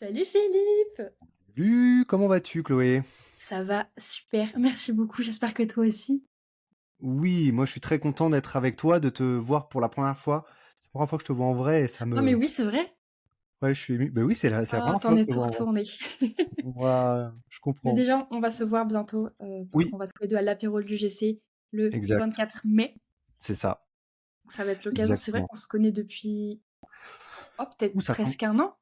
Salut Philippe! Salut, comment vas-tu, Chloé? Ça va super, merci beaucoup, j'espère que toi aussi. Oui, moi je suis très content d'être avec toi, de te voir pour la première fois. C'est la première fois que je te vois en vrai et ça Oh mais me... oui, c'est vrai? Ouais, je suis ému. Ben oui, c'est la Ah, première fois t'en que es je te tout vois en vrai. retourné. Ouais, je Mais comprends. déjà, on va se voir bientôt parce Oui, qu'on va tous les deux à l'apéro du GC le exact. 24 mai. C'est ça, Ça va être l'occasion, c'est vrai exactement. qu'on se connaît depuis, oh, Où peut-être ça, presque un an.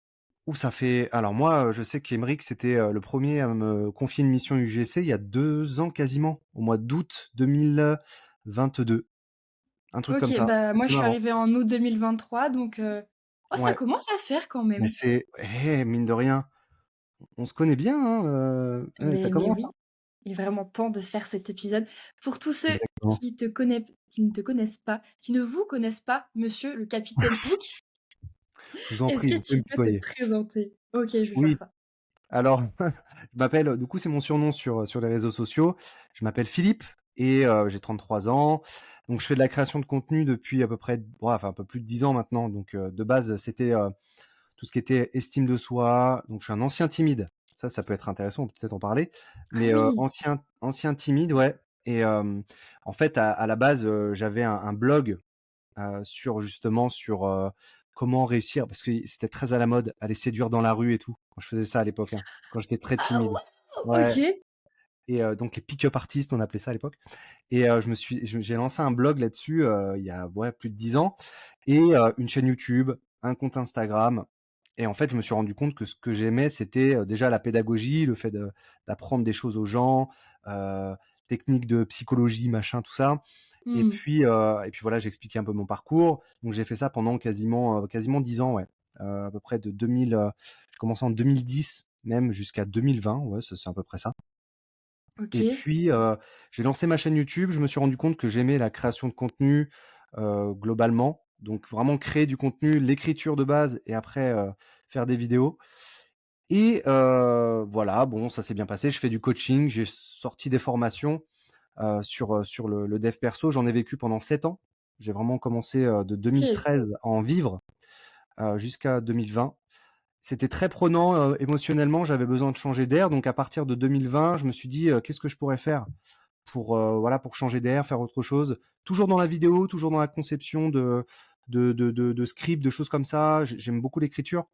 où ça fait... Alors moi, je sais qu'Emeric, c'était le premier à me confier une mission UGC il y a 2 ans quasiment, au mois d'août 2022. Un truc comme Ok, ça. bah moi je Même suis avant. arrivée en août 2023, donc oh, ça Ouais, commence à faire quand mais même. c'est... mine de rien, on se connaît bien, hein, ça Mais commence, hein. oui, il est vraiment temps de faire cet épisode. Pour tous ceux Exactement. qui ne te connaissent pas, qui ne vous connaissent pas, monsieur le capitaine Hook, Je vous en est-ce prie, que vous pouvez tu me peux te tutoyer. présenter? OK, je vais faire Oui, ça. alors, je m'appelle, du coup, c'est mon surnom sur les réseaux sociaux. Je m'appelle Philippe et j'ai 33 ans. Donc, je fais de la création de contenu depuis à peu près, ouais, enfin, un peu plus de 10 ans maintenant. Donc, de base, c'était tout ce qui était estime de soi. Donc, je suis un ancien timide. Ça peut être intéressant, on peut peut-être en parler. Ah Mais oui! ancien timide, ouais. Et en fait, à la base, j'avais un blog sur justement sur comment réussir parce que c'était très à la mode aller séduire dans la rue et tout quand je faisais ça à l'époque, hein, quand j'étais très Ah timide. wow! Ouais. OK. Et donc les pick-up artistes on appelait ça à l'époque. Et j'ai lancé un blog là-dessus il y a ouais, plus de 10 ans et une chaîne YouTube, un compte Instagram. Et en fait je me suis rendu compte que ce que j'aimais c'était déjà la pédagogie, le fait d'apprendre des choses aux gens, euh, techniques de psychologie machin tout ça. Mmh. Et puis voilà, j'ai expliqué un peu mon parcours. Donc j'ai fait ça pendant quasiment 10 ans, ouais. À peu près de 2000, je commençais en 2010 même jusqu'à 2020, ouais, c'est à peu près ça. Et OK. puis j'ai lancé ma chaîne YouTube. Je me suis rendu compte que j'aimais la création de contenu globalement. Donc vraiment créer du contenu, l'écriture de base et après faire des vidéos. Et voilà, bon, ça s'est bien passé. Je fais du coaching, j'ai sorti des formations sur le dev perso. J'en ai vécu pendant 7 ans. J'ai vraiment commencé de OK. 2013 à en vivre jusqu'à 2020. C'était très prenant émotionnellement. J'avais besoin de changer d'air. Donc à partir de 2020, je me suis dit qu'est-ce que je pourrais faire pour voilà pour changer d'air, faire autre chose. Toujours dans la vidéo, toujours dans la conception de scripts, de choses comme ça. J'aime beaucoup l'écriture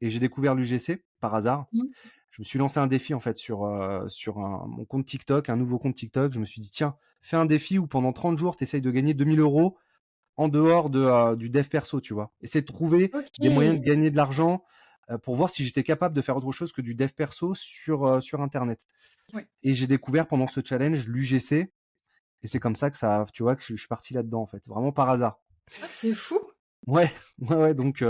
et j'ai découvert l'UGC par hasard. Mmh. Je me suis lancé un défi en fait sur mon compte TikTok, un nouveau compte TikTok. Je me suis dit tiens, fais un défi où pendant 30 jours, tu essayes de gagner 2000 € en dehors du dev perso, tu vois. Essayer de trouver des moyens de OK. gagner de l'argent pour voir si j'étais capable de faire autre chose que du dev perso sur Internet. Ouais. Et j'ai découvert pendant ce challenge l'UGC et c'est comme ça que ça, tu vois, que je suis parti là-dedans en fait, vraiment par hasard. Ah, c'est fou! Ouais, ouais, ouais, donc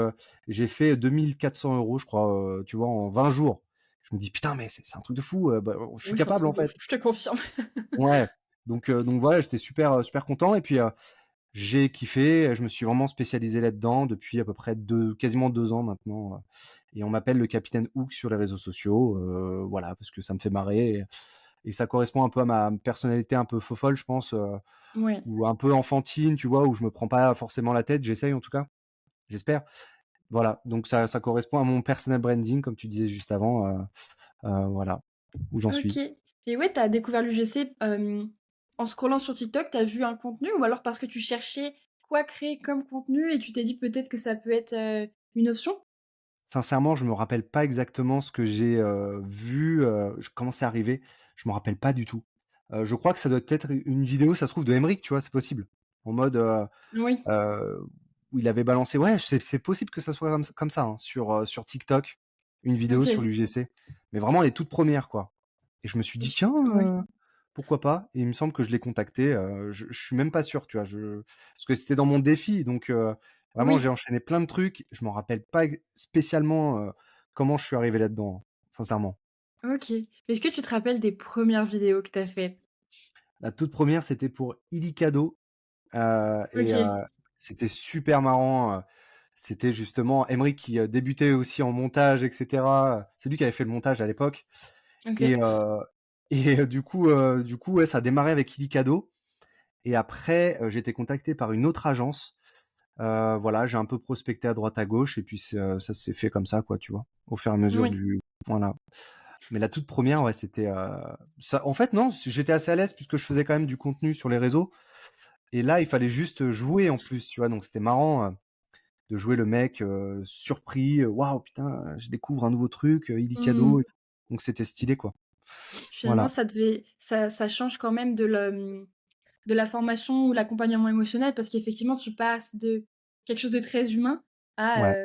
j'ai fait 2400 € je crois, tu vois, en 20 jours. Je me dis putain, mais c'est un truc de fou, bah, je suis Oui, c'est un capable truc en de fait. fou, je te confirme. Ouais, donc voilà, j'étais super content et puis j'ai kiffé, je me suis vraiment spécialisé là-dedans depuis à peu près quasiment 2 ans maintenant. Et on m'appelle le Capitaine Hook sur les réseaux sociaux, voilà, parce que ça me fait marrer et ça correspond un peu à ma personnalité un peu fofolle, je pense, Ouais. ou un peu enfantine, tu vois, où je me prends pas forcément la tête, j'essaye en tout cas, j'espère. Voilà, donc ça correspond à mon personal branding, comme tu disais juste avant, voilà, où j'en OK. suis. Et ouais, t'as découvert l'UGC, en scrollant sur TikTok, t'as vu un contenu ou alors parce que tu cherchais quoi créer comme contenu et tu t'es dit peut-être que ça peut être, une option? Sincèrement, je me rappelle pas exactement ce que j'ai vu, comment c'est arrivé, je me rappelle pas du tout. Je crois que ça doit être une vidéo, ça se trouve de Emric, tu vois? C'est possible. En mode, Oui. heu, où il avait balancé ouais, c'est possible que ça soit comme ça, hein, sur TikTok, une vidéo sur OK. l'UGC, mais vraiment les toutes premières, quoi. Et je me suis dit: «Tiens, Ouais. pourquoi pas?» Et il me semble que je l'ai contacté, je suis même pas sûr, tu vois? Parce que c'était dans mon défi, donc vraiment j'ai Oui. enchaîné plein de trucs. Je m'en rappelle pas spécialement, comment je suis arrivé là-dedans, hein, sincèrement. OK. Est-ce que tu te rappelles des premières vidéos que t'as faites? La toute première c'était pour Ilikado, et OK. c'était super marrant, c'était justement Emric qui, débutait aussi en montage et cetera. C'est lui qui avait fait le montage à l'époque et OK. du coup, ouais, ça a démarré avec Ilikado et après, j'ai été contacté par une autre agence, Voilà, j'ai un peu prospecté à droite à gauche et puis ça s'est fait comme ça, quoi, tu vois? Au fur et à mesure Oui. du voilà. Mais la toute première, ouais, c'était, ça en fait, non, j'étais assez à l'aise puisque je faisais quand même du contenu sur les réseaux et là, il fallait juste jouer en plus, tu vois? Donc c'était marrant, de jouer le mec, surpris, «Waouh, putain, je découvre un nouveau truc, il dit cadeau» Mmh. et tout. Donc c'était stylé, quoi. Finalement, Voilà. ça change quand même de la formation ou l'accompagnement émotionnel parce qu'effectivement, tu passes de quelque chose de très humain à, Ouais.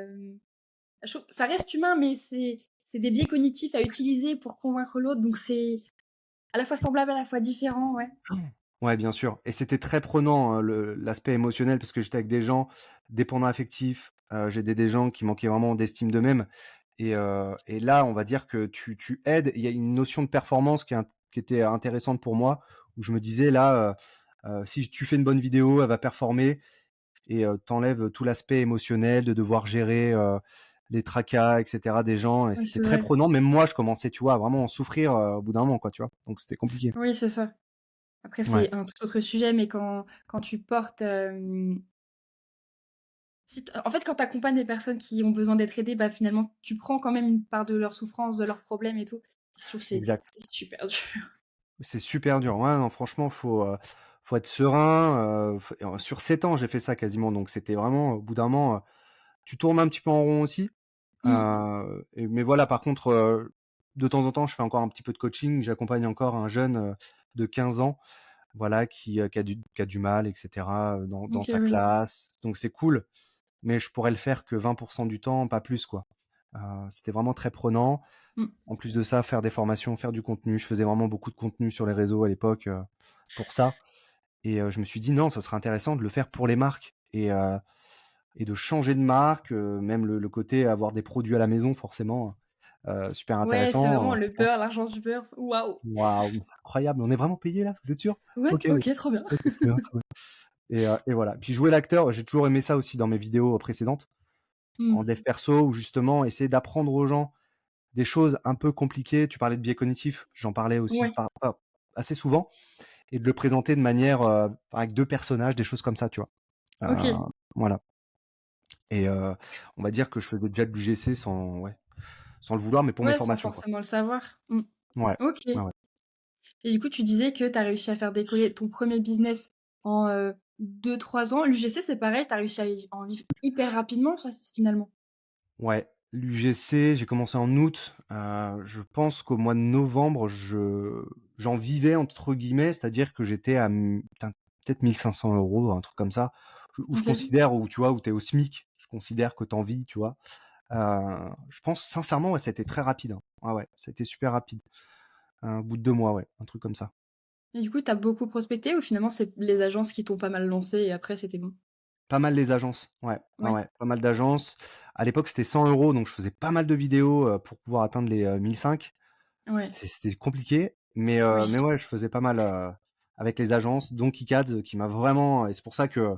je trouve ça reste humain, mais c'est des biais cognitifs à utiliser pour convaincre l'autre, donc c'est à la fois semblable, à la fois différent, ouais. Ouais, bien sûr et c'était très prenant, hein, l'aspect émotionnel parce que j'étais avec des gens dépendants affectifs, j'aidais des gens qui manquaient vraiment d'estime d'eux-mêmes et là, on va dire que tu aides. Il y a une notion de performance qui était intéressante pour moi, où je me disais là, si tu fais une bonne vidéo, elle va performer et tu tout l'aspect émotionnel de devoir gérer, les tracas et cetera des gens et Oui, c'était c'est très vrai. prenant. Même moi, je commençais, tu vois, à vraiment en souffrir, au bout d'un moment, quoi, tu vois? Donc c'était compliqué. Oui, c'est ça. Après, Ouais, c'est un tout autre sujet, mais quand tu portes, si t en fait, quand tu accompagnes des personnes qui ont besoin d'être aidées, bah, finalement, tu prends quand même une part de leur souffrance, de leurs problèmes et tout. Je trouve que exact. c'est super dur. C'est super dur. Ouais, non, franchement, faut être serein, sur 7 ans, j'ai fait ça quasiment, donc c'était vraiment au bout d'un moment, tu tournes un petit peu en rond aussi, Mmh. mais voilà, par contre, de temps en temps, je fais encore un petit peu de coaching. J'accompagne encore un jeune, de 15 ans, voilà, qui a du mal et cetera, dans OK, sa oui. classe, donc c'est cool, mais je pourrais le faire que 20 du temps, pas plus, quoi. C'était vraiment très prenant. Mmh. En plus de ça, faire des formations, faire du contenu. Je faisais vraiment beaucoup de contenu sur les réseaux à l'époque, pour ça et je me suis dit: «Non, ça serait intéressant de le faire pour les marques» et de changer de marque, même le côté avoir des produits à la maison forcément, super Ouais, c'est vraiment intéressant, le tu vois? beurre, l'argent du beurre. Waouh! Waouh, mais c'est incroyable, on est vraiment payé là? Vous êtes sûr? Ouais, OK, oui. OK, trop bien. OK, très bien, très bien et voilà. Puis jouer l'acteur, j'ai toujours aimé ça aussi dans mes vidéos, précédentes, en Mmh. dev perso ou justement essayer d'apprendre aux gens des choses un peu compliquées. Tu parlais de biais cognitifs, j'en parlais aussi Ouais, pas assez souvent et de le présenter de manière, avec 2 personnages, des choses comme ça, tu vois? Heu, OK. voilà et on va dire que je faisais déjà de l'UGC sans le vouloir, mais pour mes Ouais, sans formations, quoi. forcément le savoir. Mmh. Ouais, OK. ouais, ouais. Et du coup, tu disais que tu as réussi à faire décoller ton premier business en, 2-3 ans. L'UGC, c'est pareil, tu as réussi à en vivre hyper rapidement, ça, finalement? Ouais, l'UGC, j'ai commencé en août, je pense qu'au mois de novembre, «j'en vivais» entre guillemets, c'est-à-dire que j'étais à putain, peut-être 1 500 €, un truc comme ça, où je OK. considère où tu vois, où tu es au SMIC, je considère que tu en vis, tu vois? Je pense sincèrement, ouais, ça a été très rapide, hein. Ouais, ouais, ça a été super rapide. Au bout de 2 mois, ouais, un truc comme ça. Et du coup, tu as beaucoup prospecté ou finalement c'est les agences qui t'ont pas mal lancé et après c'était bon? Pas mal les agences, ouais, ouais, Ouais, ouais, pas mal d'agences. À l'époque, c'était 100 €, donc je faisais pas mal de vidéos, pour pouvoir atteindre les, 1 500. ouais, C'était compliqué, oui. mais ouais, je faisais pas mal, avec les agences, dont KiCads, qui m'a vraiment et c'est pour ça que,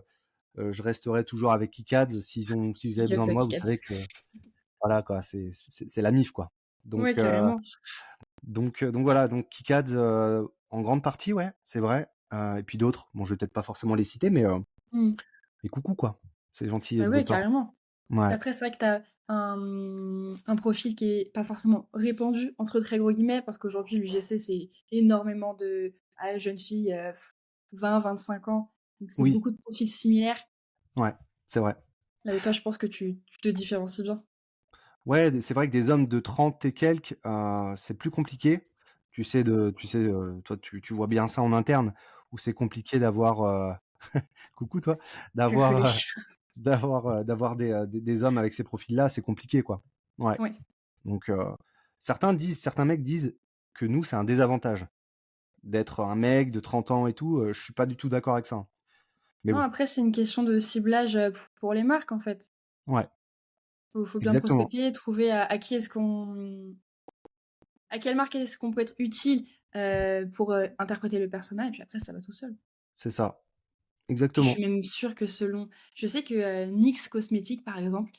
je resterai toujours avec KiCads. Si vous avez Big up besoin de à moi, vous Kikats. savez que voilà quoi, c'est la MIF quoi. Ouais, Donc carrément. donc voilà, donc KiCads, en grande partie, ouais, c'est vrai, et puis d'autres. Bon, je vais peut-être pas forcément les citer, Mmh. mais coucou quoi. C'est gentil Bah, de ouais, votre part. carrément. Ouais, Après, c'est vrai que tu as un profil qui est pas forcément «répandu» entre très gros guillemets, parce qu'aujourd'hui l'UGC c'est énormément de, jeunes filles, 20-25 ans, donc c'est oui, beaucoup de profils similaires. ouais, c'est vrai. Là où toi, je pense que tu te différencies bien. Ouais, c'est vrai que des hommes de 30 et quelques, c'est plus compliqué. Toi, tu vois bien ça en interne, où c'est compliqué d'avoir, coucou toi, d'avoir, Coucou. d'avoir des hommes avec ces profils-là, c'est compliqué, quoi. Ouais, Ouais. donc certains mecs disent que nous, c'est un désavantage d'être un mec de 30 ans et tout, je suis pas du tout d'accord avec ça, hein. Mais Non, bon, après c'est une question de ciblage, pour les marques, en fait. ouais, Faut bien exactement, prospecter, trouver à qui est-ce qu'on à quelle marque est-ce qu'on peut être utile, pour, interpréter le personnage et puis après ça va tout seul. c'est ça, Puis je exactement. suis même sûre que selon je sais que, NYX Cosmétiques par exemple,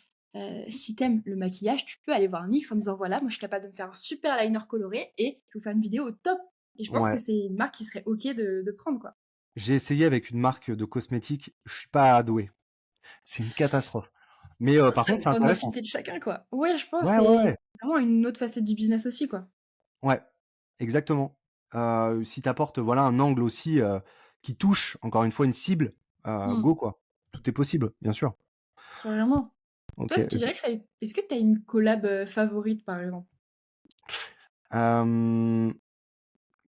si tu aimes le maquillage, tu peux aller voir NYX en disant: «Voilà, moi je suis capable de me faire un super liner coloré et je vais vous faire une vidéo au top» et je pense que Ouais. c'est une marque qui serait OK de prendre, quoi. J'ai essayé avec une marque de cosmétiques, je suis pas doué. C'est une catastrophe. Mais par Ça contre, c'est dépend de intéressant. l'affinité de chacun, quoi. Ouais, je pense, Ouais, ouais, c'est ouais. vraiment une autre facette du business aussi, quoi. Ouais, exactement. Si tu apportes, voilà, un angle aussi, qui touche, encore une fois, une cible, Mmh, go, quoi. Tout est possible, bien sûr. carrément. Toi, OK, tu OK. dirais que ça est-ce que tu as une collab, favorite, par exemple? Hem,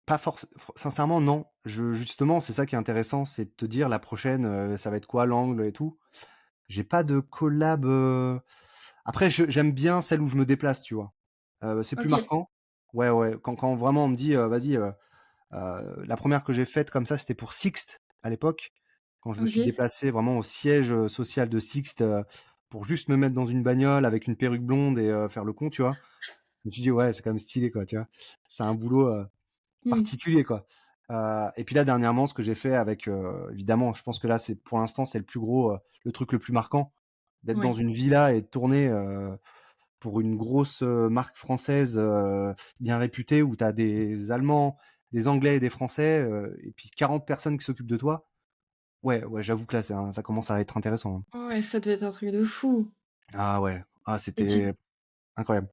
pas forc fr sincèrement, non. Justement, c'est ça qui est intéressant, c'est de te dire la prochaine, ça va être quoi l'angle et tout. J'ai pas de collab, après j'aime bien celle où je me déplace, tu vois? C'est plus OK, marquant. Ouais, ouais, quand vraiment on me dit, «Vas-y», la première que j'ai faite comme ça, c'était pour Sixt, à l'époque, quand je me suis OK. déplacé vraiment au siège, social de Sixt, pour juste me mettre dans une bagnole avec une perruque blonde et faire le con, tu vois? Je me suis dit: «Ouais, c'est quand même stylé, quoi», tu vois? C'est un boulot, Mmh, particulier, quoi. Et puis là, dernièrement, ce que j'ai fait avec, évidemment, je pense que là, c'est pour l'instant, c'est le plus gros, le truc le plus marquant, d'être dans ouais. une villa et de tourner, pour une grosse, marque française, bien réputée où tu as des Allemands, des Anglais et des Français, et puis 40 personnes qui s'occupent de toi. Ouais, ouais, j'avoue que là, ça commence à être intéressant, hein. Ouais, ça devait être un truc de fou. Ah ouais, ah Et c'était incroyable.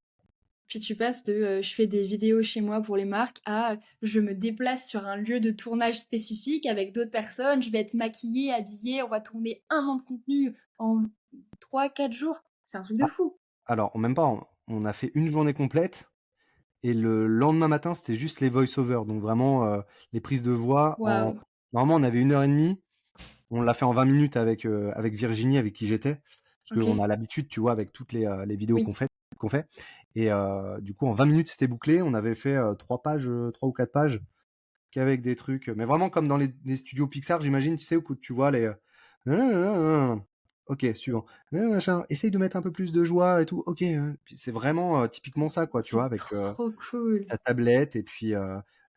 puis tu passes de, je fais des vidéos chez moi pour les marques à je me déplace sur un lieu de tournage spécifique avec d'autres personnes, je vais être maquillée, habillée, on va tourner un an de contenu en 3 4 jours. C'est un truc de Ah, fou. alors même pas, on a fait une journée complète et le lendemain matin, c'était juste les voice-over, donc vraiment, les prises de voix en Waouh! normalement, on avait 1 heure et demie. On l'a fait en 20 minutes avec Virginie, avec qui j'étais, parce qu'on OK. a l'habitude, tu vois, avec toutes les vidéos Oui. qu'on fait. Et du coup, en 20 minutes, c'était bouclé. On avait fait 3 pages, 3 ou 4 pages, qu'avec des trucs, mais vraiment comme dans les studios Pixar, j'imagine, tu sais, où tu vois les. Ok, suivant. Machin, essaye de mettre un peu plus de joie et tout. Ok, puis c'est vraiment typiquement ça, quoi, tu vois, C'est avec trop cool. ta tablette et puis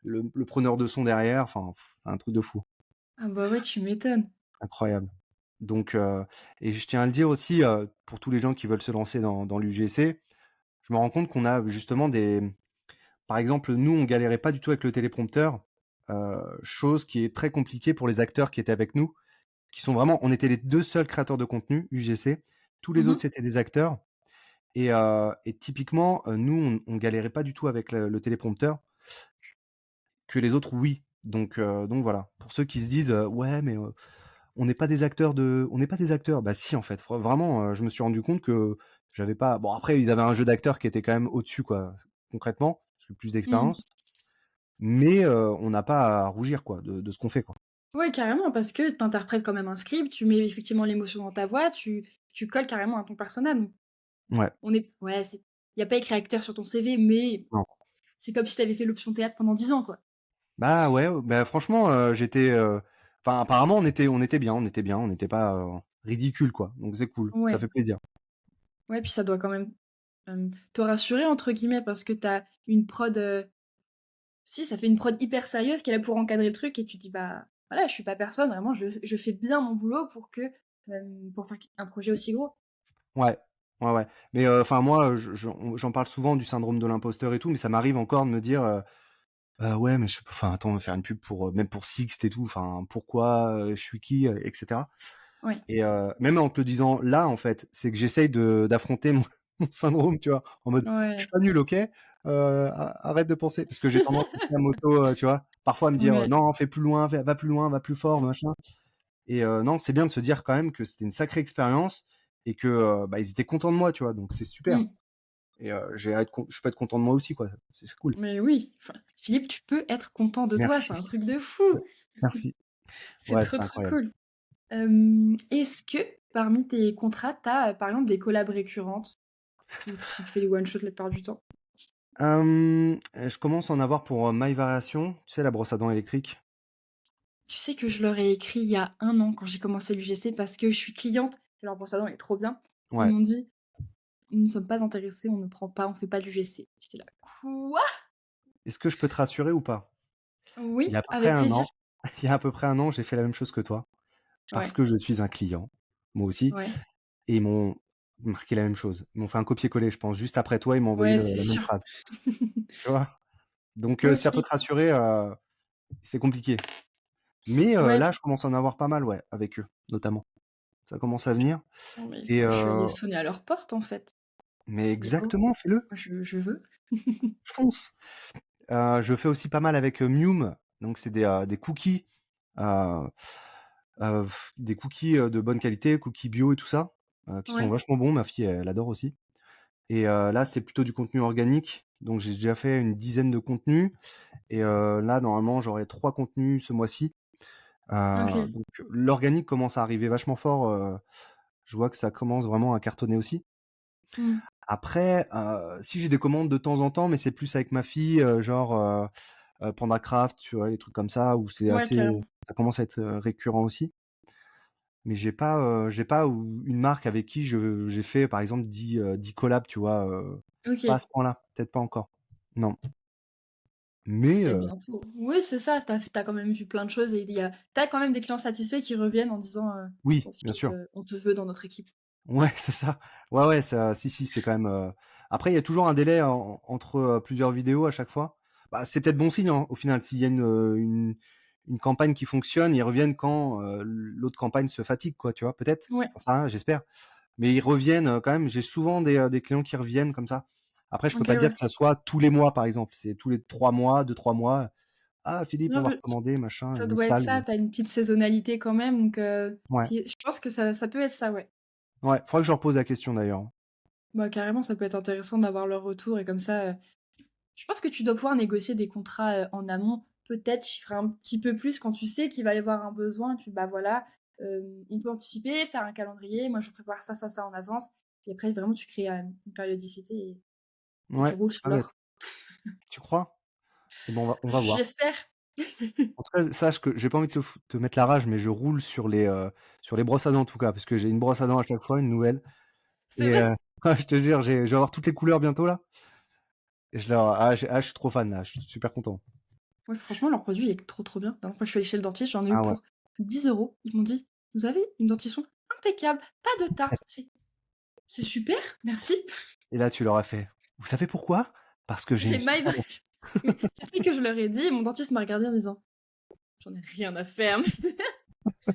le preneur de son derrière. Enfin, c'est un truc de fou. Ah bah ouais, tu m'étonnes. Incroyable. Donc, et je tiens à le dire aussi, pour tous les gens qui veulent se lancer dans l'UGC, je me rends compte qu'on a justement par exemple, nous, on galérait pas du tout avec le téléprompteur, chose qui est très compliquée pour les acteurs qui étaient avec nous, qui sont vraiment on était les 2 seuls créateurs de contenu UGC. Tous les autres, Mmh. c'était des acteurs et typiquement, nous, on galérait pas du tout avec le téléprompteur, que les autres, oui. Donc voilà. Pour ceux qui se disent, «Ouais, mais on n'est pas des acteurs». Bah si, en fait, vraiment, je me suis rendu compte que j'avais pas bon après ils avaient un jeu d'acteurs qui était quand même au-dessus, quoi, concrètement, parce que plus Mmh. d'expérience, mais on n'a pas à rougir, quoi, de ce qu'on fait, quoi. Ouais, carrément, parce que tu interprètes quand même un script, tu mets effectivement l'émotion dans ta voix, tu colles carrément à ton personnage. Donc Ouais, on est ouais, c'est il y a pas écrit acteur sur ton CV, mais non. c'est comme si tu avais fait l'option théâtre pendant 10 ans, quoi. Bah ouais, bah franchement, enfin apparemment on était bien, on n'était pas, ridicule, quoi, donc c'est cool, ça Ouais. fait plaisir. Ouais, puis ça doit quand même, te «rassurer» entre guillemets parce que tu as une prod, si ça fait une prod hyper sérieuse qui est là pour encadrer le truc et tu te dis: «Bah, voilà, je suis pas personne, vraiment je fais bien mon boulot pour que, pour faire un projet aussi gros». Ouais, ouais, ouais, mais enfin moi, j'en parle souvent du syndrome de l'imposteur et tout, mais ça m'arrive encore de me dire, ouais, mais je sais pas, enfin, attends, faire une pub pour, même pour Sixt et tout, enfin, pourquoi, je suis qui, et cetera. Ouais. Et même en te le disant là, en fait, c'est que j'essaye d'affronter mon mon syndrome, tu vois? En mode: «Je suis Ouais. pas nul, OK? Arrête de penser» parce que j'ai tendance aussi à tu vois? Parfois à me dire: Ouais. «Non, fais plus loin, va plus loin, va plus fort, machin». Et non, c'est bien de se dire quand même que c'était une sacrée expérience et que, bah, ils étaient contents de moi, tu vois? Donc c'est super. Mmh. Et je peux être content de moi aussi, quoi. C'est cool. Mais oui, enfin, Philippe, tu peux être content de toi, c'est Merci, un truc de fou! merci. C'est Ouais, trop, c'est trop incroyable. cool. Est-ce que parmi tes contrats, tu as, par exemple, des collabs récurrentes? Ou si tu fais des one shot la plupart du temps? Je commence à en avoir pour, My Variation, tu sais la brosse à dents électrique? Tu sais que je leur ai écrit il y a 1 an quand j'ai commencé l'UGC parce que je suis cliente et leur brosse à dents elle est trop bien. Ils Ouais. m'ont dit: «Nous ne sommes pas intéressés, on ne prend pas, on fait pas d'UGC». J'étais là: «Quoi?» Est-ce que je peux te rassurer ou pas? Il y a «Oui, à peu près avec un plaisir». an il y a à peu près un an, j'ai fait la même chose que toi, parce Ouais, que je suis un client, moi aussi, ouais, et ils m'ont marqué la même chose. Ils m'ont fait un copier-coller, je pense, juste après toi, ils m'ont envoyé ouais, le c'est la même sûr. phrase, tu vois? Donc si ça peut OK. te rassurer, c'est compliqué. Mais Ouais, là, je commence à en avoir pas mal, ouais, avec eux, notamment. ça commence à venir Non mais et je vais aller sonner à leur porte, en fait. mais Je dis: «Oh, exactement, fais-le, moi je veux». fonce! Je fais aussi pas mal avec, Mume, donc c'est des cookies, heu des cookies, de bonne qualité, cookies bio et tout ça, qui sont Ouais, vachement bons. Ma fille, elle adore aussi et là, c'est plutôt du contenu organique, donc j'ai déjà fait une dizaine de contenus et là, normalement, j'aurai 3 contenus ce mois-ci. OK. Donc l'organique commence à arriver vachement fort, je vois que ça commence vraiment à cartonner aussi. Mmh. Après, si j'ai des commandes de temps en temps, mais c'est plus avec ma fille, genre, PandaCraft, tu vois? Les trucs comme ça où c'est Ouais, assez carrément. ça commence à être, récurrent aussi. Mais j'ai pas ou une marque avec qui j'ai fait par exemple 10 collabs, tu vois? Pas à OK. ce point-là, peut-être pas encore. Non. Mais Peut-être bientôt. Oui, c'est ça, tu as quand même vu plein de choses et il y a tu quand même des clients satisfaits qui reviennent en disant: oui, «Bon bien Philippe, sûr. on te veut dans notre équipe». Ouais, c'est ça. Ouais, ouais, ça si, si, c'est quand même, après il y a toujours un délai entre, plusieurs vidéos à chaque fois. Bah, c'est peut-être bon signe, hein, au final. S'il y a une campagne qui fonctionne, ils reviennent quand, l'autre campagne se fatigue, quoi, tu vois? Peut-être? Ouais, J'en sais rien, j'espère. Mais ils reviennent, quand même. J'ai souvent des clients qui reviennent comme ça. Après, je peux OK, pas dire ouais. que ça soit tous les mois, par exemple. C'est tous les 3 mois, 2-3 mois. «Ah Philippe, on Non, va mais recommander, machin, ça une doit être salve». ça, tu as une petite saisonnalité quand même donc Ouais. qui je pense que ça peut être ça, ouais. Ouais, faudrait que je leur pose la question d'ailleurs. Bah, carrément, ça peut être intéressant d'avoir leur retour et comme ça, je pense que tu dois pouvoir négocier des contrats, en amont, peut-être chiffrer un petit peu plus quand tu sais qu'il va y avoir un besoin. Bah, voilà, on peut anticiper, faire un calendrier. Moi, je prépare ça, ça, ça en avance. Puis après, vraiment, tu crées, une périodicité et tu Ouais. roules sur Ah ouais. l'or. Tu crois? Et ben, on va voir. J'espère. En tout cas, sache que j'ai pas envie de te mettre la rage, mais je roule sur les brosses à dents, en tout cas, parce que j'ai une brosse à dents à chaque fois, une nouvelle C'est et vrai? ouais, je te jure, je vais avoir toutes les couleurs bientôt là et je suis trop fan là, je suis super content. Ouais, franchement, leur produit est trop, trop bien. La dernière fois que je suis allée chez le dentiste, j'en ai eu Ah ouais. pour 10 €. Ils m'ont dit: «Vous avez une dentition impeccable, pas de tartre». J'ai fait: «C'est super, merci». Et là, tu leur as fait: «Vous savez pourquoi? Parce que j'ai J'ai une my super bad. brosse». Mais tu sais que je leur ai dit et mon dentiste m'a regardée en disant: «J'en ai rien à faire».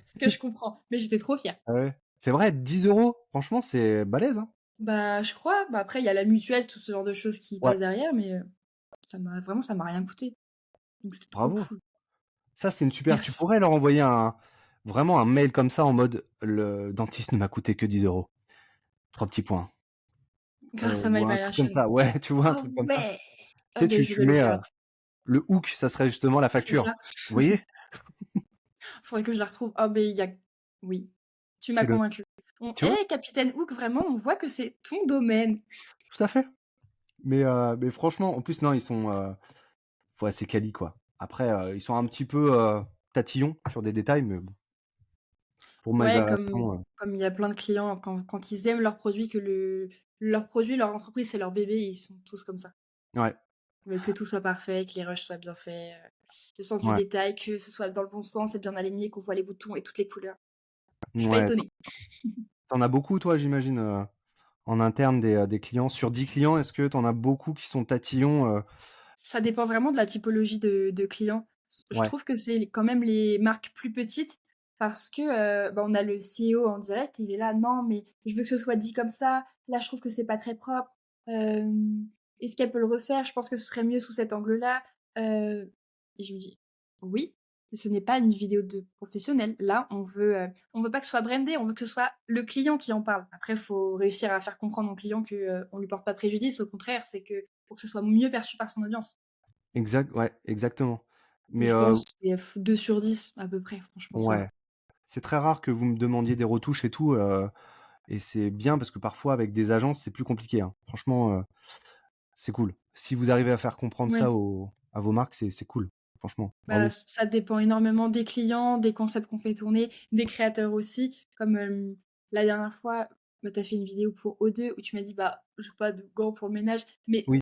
Ce que je comprends, mais j'étais trop fière. Ah ouais. C'est vrai, 10 €, franchement, c'est balèze, hein? Bah, je crois, bah, après il y a la mutuelle, tout ce genre de choses qui Ouais, passent derrière, mais ça m'a rien coûté, donc c'était trop bravo. cool. Ça, c'est une super tu Merci. pourrais leur envoyer vraiment un mail comme ça en mode: «Le dentiste ne m'a coûté que 10 €. 3 petits points». Grâce à Ou My un truc comme Variation. ça. Ouais, tu vois, un Oh truc comme ça. ouais! Tu Ah sais, beh, je tu vais le mets, faire après. le hook, ça serait justement la C'est facture. ça. Vous voyez? Faudrait que je la retrouve. Ah beh, il y a oui, tu m'as Fais-le. convaincue. On Tu vois? eh Capitaine Hook, vraiment, on voit que c'est ton domaine. Tout à fait. Mais franchement, en plus, non, ils sont, ouais, c'est quali, quoi. Après, ils sont un petit peu, tatillons sur des détails, mais bon, pour ma Ouais, génération, comme il y a plein de clients quand ils aiment leur produit, que leur produit, leur entreprise, c'est leur bébé, ils sont tous comme ça. ouais, Ils veulent que tout soit parfait, que les rushs soient bien faits, le sens du ouais, détail, que ce soit dans le bon sens et bien aligné, qu'on voit les boutons et toutes les couleurs. Je suis pas ouais. étonnée. Tu as beaucoup, toi, j'imagine, en interne des clients? Sur 10 clients, est-ce que tu en as beaucoup qui sont tatillons, Ça dépend vraiment de la typologie de clients. Je Ouais, trouve que c'est quand même les marques plus petites parce que, bah, on a le CEO en direct, il est là: «Non, mais je veux que ce soit dit comme ça. Là, je trouve que c'est pas très propre. Est-ce qu'elle peut le refaire? Je pense que ce serait mieux sous cet angle-là». Et je me dis: «Oui, mais ce n'est pas une vidéo de professionnel. Là, on veut pas que ce soit brandé, on veut que ce soit le client qui en parle». Après, faut réussir à faire comprendre au client que, on lui porte pas préjudice. Au contraire, c'est que pour que ce soit mieux perçu par son audience. ouais, exactement. Mais Mais je pense que c'est 2 sur 10 à peu près, franchement ça ouais, va. c'est très rare que vous me demandiez des retouches et tout, et c'est bien parce que parfois avec des agences, c'est plus compliqué, hein. Franchement, c'est cool. Si vous arrivez à faire comprendre ça Ouais, à vos marques, c'est cool. Franchement, bah, bravo. ça dépend énormément des clients, des concepts qu'on fait tourner, des créateurs aussi. Comme, la dernière fois, bah, tu as fait une vidéo pour O2 où tu m'as dit: «Bah, j'ai pas de gants pour le ménage», mais Oui,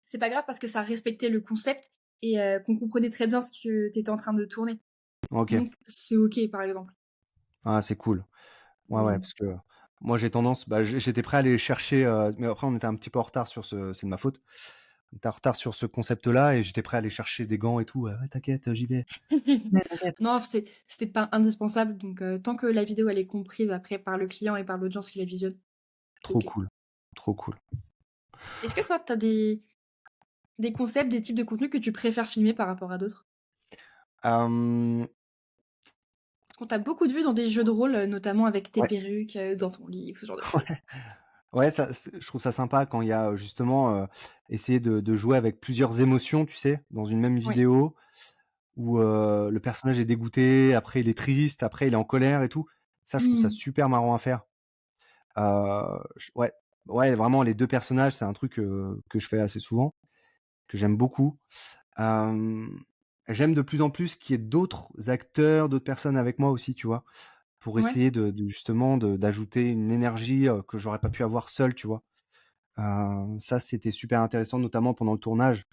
c'est pas grave parce que ça respectait le concept et qu'on comprenait très bien ce que tu étais en train de tourner. OK. Donc c'est OK, par exemple. Ah, c'est cool. Ouais, ouais, Mmh. parce que moi j'ai tendance j'étais prêt à aller chercher, mais après on était un petit peu en retard sur ce c'est de ma faute. Tu en retard sur ce concept-là et j'étais prêt à aller chercher des gants et tout. «Ouais, t'inquiète, j'y vais. Ouais, t'inquiète». Non, c'était pas indispensable, donc tant que la vidéo, elle est comprise après par le client et par l'audience qui la visionne, c'est Trop OK. cool, trop cool. Est-ce que toi, tu as des concepts, des types de contenus que tu préfères filmer par rapport à d'autres? Hem, Parce qu'on t'a beaucoup de vues dans des jeux de rôle, notamment avec tes ouais, perruques, dans ton lit ou ce genre de choses. ouais, ouais, ça je trouve ça sympa quand il y a, justement, essayer de jouer avec plusieurs émotions, tu sais? Dans une même Oui. vidéo où, le personnage est dégoûté, après il est triste, après il est en colère et tout. Ça, je trouve ça Mmh. super marrant à faire. J ouais, ouais, vraiment les 2 personnages, c'est un truc, que je fais assez souvent, que j'aime beaucoup. Hem, J'aime de plus en plus qu'il y ait d'autres acteurs, d'autres personnes avec moi aussi, tu vois? Pour Ouais. essayer de justement d'ajouter une énergie, que j'aurais pas pu avoir seul, tu vois? Ça, c'était super intéressant, notamment pendant le tournage.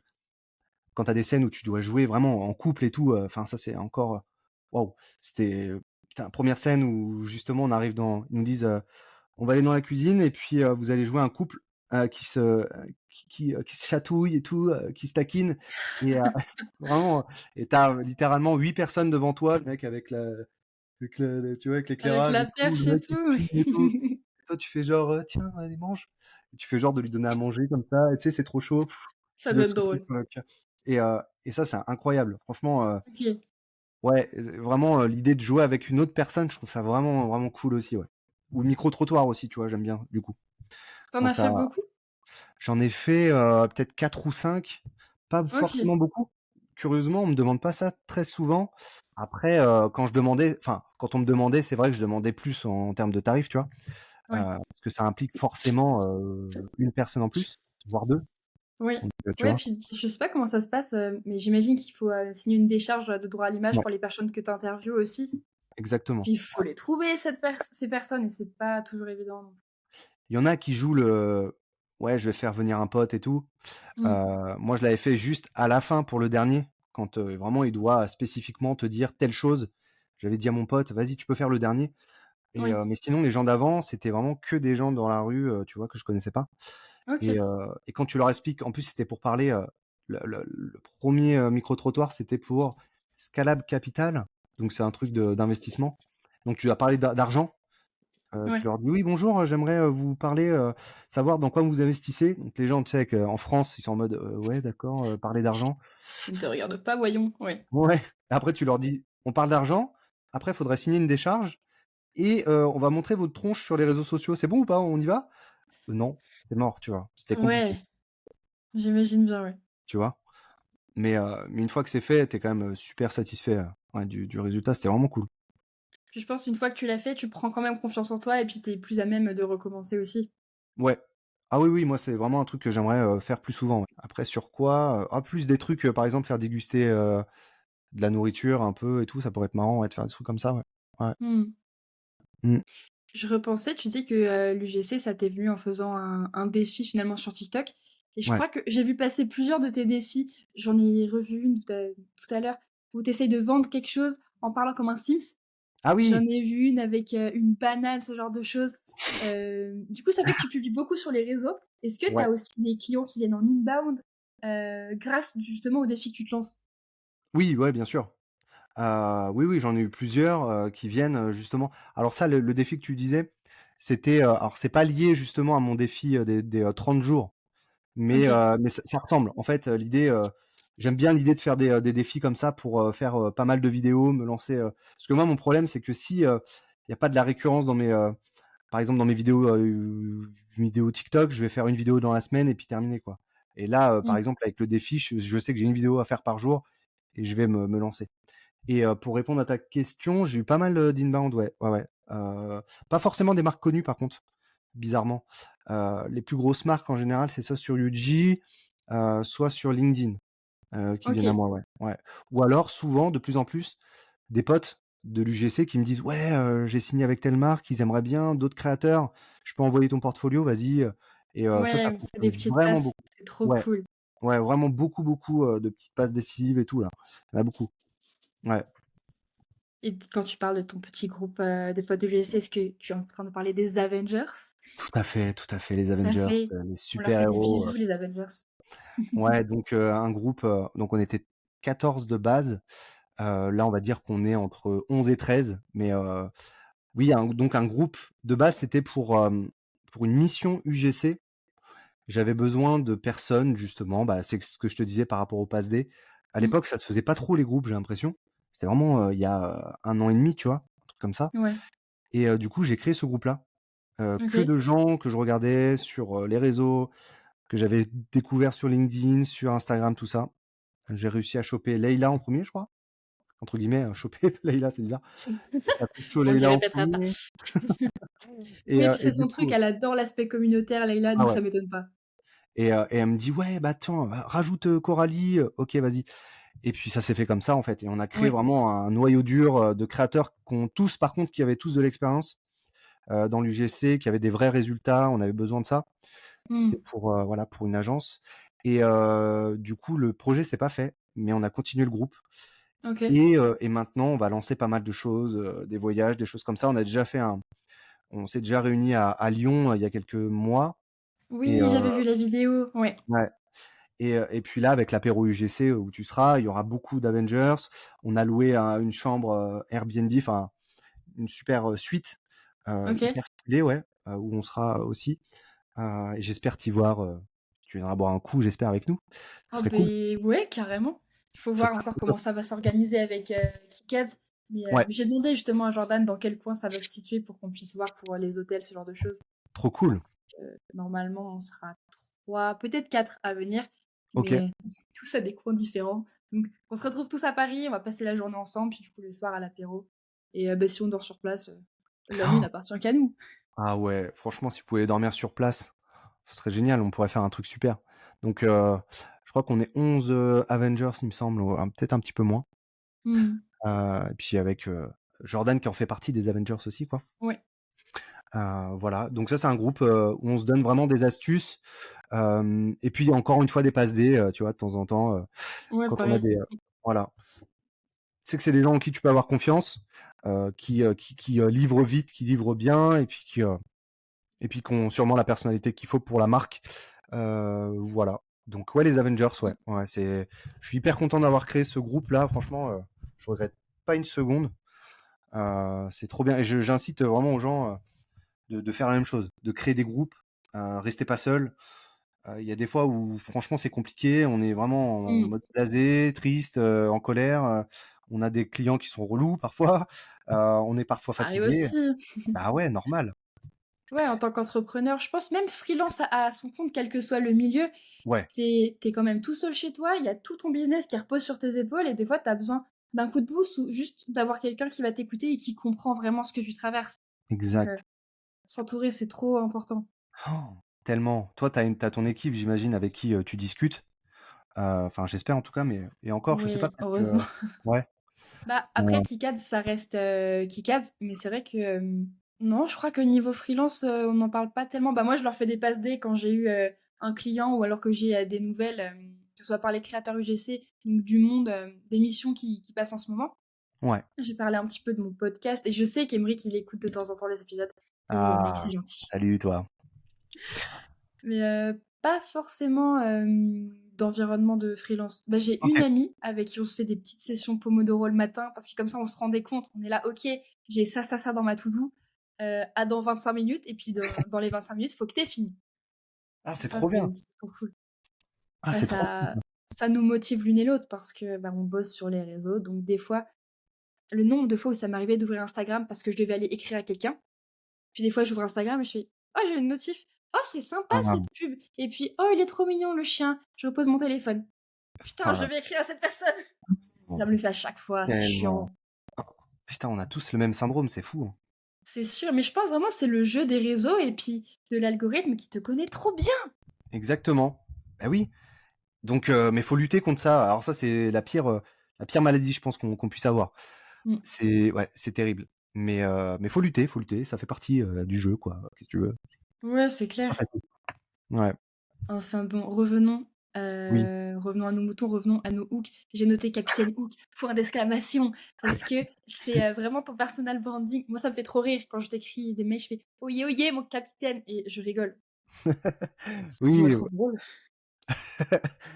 Quand tu as des scènes où tu dois jouer vraiment en couple et tout, enfin ça c'est encore, waouh! C'était, putain, 1re scène où justement on arrive dans ils nous disent, «On va aller dans la cuisine et puis, vous allez jouer un couple, qui se chatouille et tout, qui se taquine» et vraiment, et tu as littéralement 8 personnes devant toi, le mec avec tu vois, avec Avec l'éclairage la et tout, le perche et mec qui tout. cuisine et tout. Et toi tu fais genre, «Tiens, allez mange». Et tu fais genre de lui donner à manger comme ça et tu sais, c'est trop chaud, Ça tu doit dois être souffler drôle. sur le cœur et ça, c'est incroyable. Franchement, OK. ouais, vraiment, l'idée de jouer avec une autre personne, je trouve ça vraiment, vraiment cool aussi, ouais. Ou micro-trottoir aussi, tu vois? J'aime bien, du coup. Tu en Quand as tu fait beaucoup? J'en ai fait, peut-être 4 ou 5, pas OK. forcément beaucoup. Curieusement, on me demande pas ça très souvent. Après, quand on me demandait, c'est vrai que je demandais plus en termes de tarifs, tu vois? Ouais. Parce que ça implique forcément, 1 personne en plus, voire 2. Oui. Donc tu Ouais, vois? puis je sais pas comment ça se passe, mais j'imagine qu'il faut, signer une décharge, de droit à l'image Ouais, pour les personnes que tu interviewes aussi. exactement. Puis il faut les trouver ces personnes et c'est pas toujours évident non plus. Il y en a qui jouent le: «Ouais, je vais faire venir un pote et tout». Mmh. Moi, je l'avais fait juste à la fin pour le dernier, quand, vraiment il doit spécifiquement te dire telle chose. J'avais dit à mon pote: «Vas-y, tu peux faire le dernier». Oui. Mais sinon les gens d'avant, c'était vraiment que des gens dans la rue, tu vois, que je connaissais pas OK. et quand tu leur expliques en plus c'était pour parler, le 1er, micro-trottoir, c'était pour Scalab Capital, donc c'est un truc d'investissement. Donc tu dois parler d'argent, tu Ouais. leur dis: «Oui bonjour, j'aimerais, vous parler, savoir dans quoi vous investissez». Donc les gens, tu sais, en France, ils sont en mode: ouais d'accord, parler d'argent». Je ne te regarde pas, voyons. Ouais. Ouais, après tu leur dis: «On parle d'argent, après il faudrait signer une décharge et on va montrer votre tronche sur les réseaux sociaux. C'est bon ou pas? On y va?» Non, c'est mort, tu vois? C'était compliqué, Ouais, j'imagine bien, ouais. tu vois? Mais une fois que c'est fait, tu es quand même, super satisfait, ouais, du résultat, c'était vraiment cool. Puis je pense une fois que tu l'as fait, tu prends quand même confiance en toi et puis tu es plus à même de recommencer aussi. Ouais. Ah oui, oui, moi, c'est vraiment un truc que j'aimerais, faire plus souvent, ouais. Après sur quoi? Plus des trucs, par exemple, faire déguster, de la nourriture un peu et tout, ça pourrait être marrant, ouais, de faire des trucs comme ça, ouais. Ouais. Mmh. Mmh. Je repensais, tu dis que, l'UGC, ça t'est venu en faisant un défi finalement sur TikTok et je Ouais. crois que j'ai vu passer plusieurs de tes défis. J'en ai revu une tout à l'heure où tu essayes de vendre quelque chose en parlant comme un Sims. Ah J'en oui! ai vu une avec, une banane, ce genre de choses. Du coup, ça fait que tu publies beaucoup sur les réseaux. Est-ce que tu Ouais. as aussi des clients qui viennent en inbound, grâce justement au défi que tu te lances? Oui, ouais, bien sûr. Oui, oui, j'en ai eu plusieurs, qui viennent, justement alors ça, le défi que tu disais, c'était, alors c'est pas lié justement à mon défi, des 30 jours, OK. mais ça ressemble. En fait, j'aime bien l'idée de faire des défis comme ça pour, faire, pas mal de vidéos, me lancer, parce que moi, mon problème, c'est que si, il y a pas de la récurrence dans par exemple, dans mes vidéos TikTok, je vais faire une vidéo dans la semaine et puis terminé, quoi. Et là, par Mmh. exemple, avec le défi, je sais que j'ai une vidéo à faire par jour et je vais me lancer. Et pour répondre à ta question, j'ai eu pas mal, d'inbound, ouais, ouais, ouais. Pas forcément des marques connues par contre, bizarrement. Les plus grosses marques en général, c'est soit sur Yuji, soit sur LinkedIn, qui viennent à OK. moi, ouais, ouais. Ou alors souvent, de plus en plus, des potes de l'UGC qui me disent: «Ouais, j'ai signé avec telle marque, ils aimeraient bien, d'autres créateurs, je peux envoyer ton portfolio, vas-y», ça Ouais, c'est des fonctionne petites vraiment passes, beaucoup. c'est trop Ouais, cool. ouais, vraiment beaucoup, beaucoup, de petites passes décisives et tout là. Il y en a beaucoup. Ouais. Et quand tu parles de ton petit groupe, de potes de lycée, est-ce que tu es en train de parler des Avengers? Tout à fait, les Tout à Avengers, fait. les On leur fait des super-héros, bisous les Avengers. ouais, donc un groupe, donc on était 14 de base. Là, on va dire qu'on est entre 11 et 13, mais oui, donc un groupe de base, c'était pour une mission UGC. J'avais besoin de personnes justement, bah, c'est ce que je te disais par rapport au Pass D. À Mmh. l'époque, ça se faisait pas trop les groupes, j'ai l'impression. C'était vraiment, il y a, 1 an et demi, tu vois? Un truc comme ça Ouais, et du coup, j'ai créé ce groupe-là, que OK. de gens que je regardais sur, les réseaux, que j'avais découvert sur LinkedIn, sur Instagram, tout ça. J'ai réussi à choper Leïla en premier, je crois, entre guillemets, «choper» Leïla, c'est bizarre. J'ai appris chaud On ne le Leïla en répétera pas. premier Oui, puis et c'est du son truc, coup elle adore l'aspect communautaire, Leïla, ah donc ouais ça m'étonne pas. et elle me dit: «Ouais, bah, attends, bah, rajoute, Coralie, OK, vas-y». Et puis ça s'est fait comme ça en fait et on a créé Ouais. vraiment un noyau dur, de créateurs qui avaient tous de l'expérience, dans l'UGC, qui avaient des vrais résultats. On avait besoin de ça. Mmh. C'était pour, voilà, pour une agence et du coup le projet s'est pas fait, mais on a continué le groupe OK. et maintenant on va lancer pas mal de choses, des voyages, des choses comme ça. On s'est déjà réunis à Lyon, il y a quelques mois et Oui, j'avais vu la vidéo, ouais. ouais. Et puis là, avec l'apéro UGC où tu seras, il y aura beaucoup d'Avengers. On a loué une chambre Airbnb, enfin une super suite OK. hyper stylée, ouais, où on sera aussi. Et j'espère t'y voir. Tu viendras boire un coup, j'espère, avec nous. Ce Oh serait cool. beh, ouais, carrément. Il faut Ça voir serait encore trop comment top. ça va s'organiser avec, Kikaz. Ouais, Mais j'ai demandé justement à Jordan dans quel coin ça va se situer pour qu'on puisse voir pour, les hôtels, ce genre de choses. trop cool. Normalement, on sera 3, peut-être 4 à venir, Ok, mais tous à des coins différents. Donc on se retrouve tous à Paris, on va passer la journée ensemble, puis du coup le soir à l'apéro et bah, si on dort sur place, la nuit oh, n'appartient qu'à nous. ah ouais, franchement, si vous pouvez dormir sur place, ce serait génial. On pourrait faire un truc super. Donc, je crois qu'on est 11 Avengers, il me semble, ou peut-être un petit peu moins. Mmh. Et puis avec Jordan qui en fait partie des Avengers aussi, quoi. Ouais. Voilà, donc ça c'est un groupe où on se donne vraiment des astuces. Et puis encore une fois des passes D, tu vois, de temps en temps, Ouais, quand on a pareil. des voilà. Tu sais que c'est des gens en qui tu peux avoir confiance, qui livrent vite, qui livrent bien et puis qui ont sûrement la personnalité qu'il faut pour la marque. Voilà. Donc ouais, les Avengers, ouais. Mmh. Ouais, je suis hyper content d'avoir créé ce groupe-là. Franchement, je regrette pas une seconde. C'est trop bien et j'incite vraiment aux gens, de faire la même chose, de créer des groupes, restez pas seul. Il y a des fois où franchement c'est compliqué, on est vraiment en Mmh. mode blasé, triste, en colère. On a des clients qui sont relous parfois. On est parfois Ça arrive fatigué. aussi. Bah ouais, normal. Ouais, en tant qu'entrepreneur, je pense même freelance à son compte, quel que soit le milieu, Ouais, t'es quand même tout seul chez toi, il y a tout ton business qui repose sur tes épaules et des fois t'as besoin d'un coup de boost ou juste d'avoir quelqu'un qui va t'écouter et qui comprend vraiment ce que tu traverses. Donc exact. s'entourer, c'est trop important. Oh, tellement. Toi, t'as ton équipe, j'imagine, avec qui tu discutes. Enfin, j'espère en tout cas, mais et encore, je sais pas, Oui, peut-être que heureusement. ouais. Bah, après Euh, KiCad, ça reste, KiCad, mais c'est vrai que, non, je crois que niveau freelance, on n'en parle pas tellement. Bah, moi, je leur fais des passes D quand j'ai eu, un client ou alors que j'ai, des nouvelles, que ce soit par les créateurs UGC, donc du monde, des missions qui passent en ce moment. ouais. J'ai parlé un petit peu de mon podcast et je sais qu'Emeric, il écoute de temps en temps les épisodes. Bisous Emeric, Ah, c'est gentil. salut toi. Mais pas forcément, d'environnement de freelance. Bah, j'ai Ok. une amie avec qui on se fait des petites sessions Pomodoro le matin parce que comme ça on se rendait compte, on est là: «OK, j'ai ça dans ma to do, à dans 25 minutes et puis dans les 25 minutes, faut que tu fini». Ah, Et c'est ça trop bien. c'est trop cool. Ah, Bah, c'est trop cool. ça nous motive l'une et l'autre parce que, bah, on bosse sur les réseaux donc des fois le nombre de fois où ça m'arrivait d'ouvrir Instagram parce que je devais aller écrire à quelqu'un, puis des fois j'ouvre Instagram et je fais: «Oh j'ai une notif. Oh c'est sympa Ah, cette pub» et puis: «Oh il est trop mignon le chien». Je repose mon téléphone. Putain, je ah, devais écrire à cette personne. bon, Ça me le fait à chaque fois, c'est tellement. chiant. Putain, on a tous le même syndrome, c'est fou, hein. C'est sûr, mais je pense vraiment c'est le jeu des réseaux et puis de l'algorithme qui te connaît trop bien. Exactement. Bah oui. Donc, mais faut lutter contre ça. Alors ça, c'est la pire maladie, je pense qu'on puisse avoir. Mmh. C'est ouais, c'est terrible. Mais faut lutter. Ça fait partie du jeu, quoi. Qu'est-ce que tu veux? Ouais, c'est Pas clair. facile. Ouais. Enfin bon, revenons Oui. Revenons à nos moutons, revenons à nos hooks. J'ai noté Capitaine Hook, point d'exclamation, parce que c'est, vraiment ton personal branding. Moi, ça me fait trop rire quand je t'écris des mails, je fais: «Oyez, oyez mon capitaine» et je rigole. Je trouve ça Oui, trop drôle.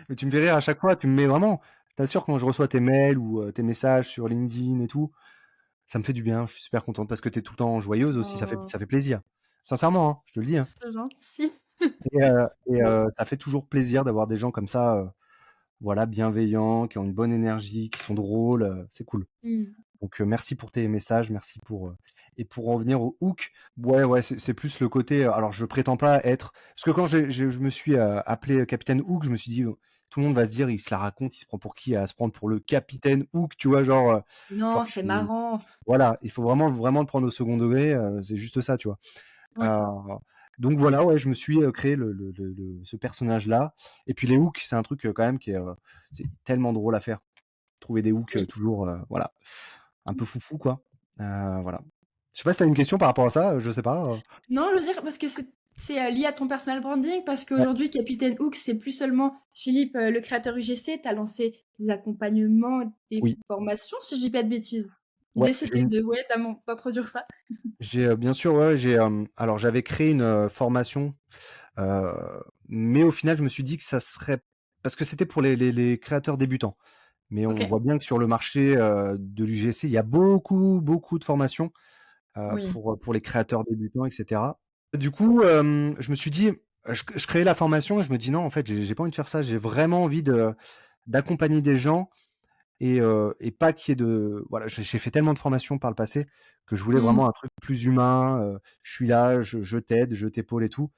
mais tu me fais rire à chaque fois, tu me mets vraiment je t'assure quand je reçois tes mails ou tes messages sur LinkedIn et tout, ça me fait du bien, je suis super contente parce que tu es tout le temps joyeuse aussi, Oh, ça fait plaisir. Sincèrement, hein, je te le dis, hein. c'est gentil. Et Bon. ça fait toujours plaisir d'avoir des gens comme ça, voilà, bienveillants, qui ont une bonne énergie, qui sont drôles, c'est cool. Mmh. Donc merci pour tes messages, merci pour, et pour en venir au hook, ouais, c'est plus le côté, alors je prétends pas être parce que quand je me suis, appelé Capitaine Hook, je me suis dit: «Tout le monde va se dire: "Il se la raconte, il se prend pour qui à se prendre pour le Capitaine Hook"?» Tu vois? Genre Non, je c'est suis marrant. voilà, il faut vraiment le prendre au second degré, c'est juste ça, tu vois? Ouais, Heu, donc voilà, ouais, je me suis, créé ce personnage-là et puis les hooks, c'est un truc, quand même qui est, c'est tellement drôle à faire. Trouver des hooks, oui. toujours, voilà, un peu foufou, quoi. Voilà. Je sais pas si tu as une question par rapport à ça, je sais pas, Non, je veux dire parce que c'est, lié à ton personal branding parce Ouais, qu'aujourd'hui Capitaine Hook, c'est plus seulement Philippe, le créateur UGC, tu as lancé des accompagnements, des oui, formations, si je dis pas de bêtises? ouais, L'idée c'était de ouais, d'introduire ça? bien sûr, ouais, alors j'avais créé une, formation, heu, mais au final, je me suis dit que ça serait parce que c'était pour les créateurs débutants. Mais on OK. voit bien que sur le marché, de l'UGC, il y a beaucoup de formations, Oui. pour les créateurs débutants et cetera. Du coup, je me suis dit, je créais la formation et je me dis: «Non, en fait, j'ai pas envie de faire ça. J'ai vraiment envie d'accompagner des gens et pas qu'il y ait de» voilà, j'ai fait tellement de formations par le passé que je voulais Mmh. vraiment un truc plus humain, je suis là, je t'aide, je t'épaule et tout.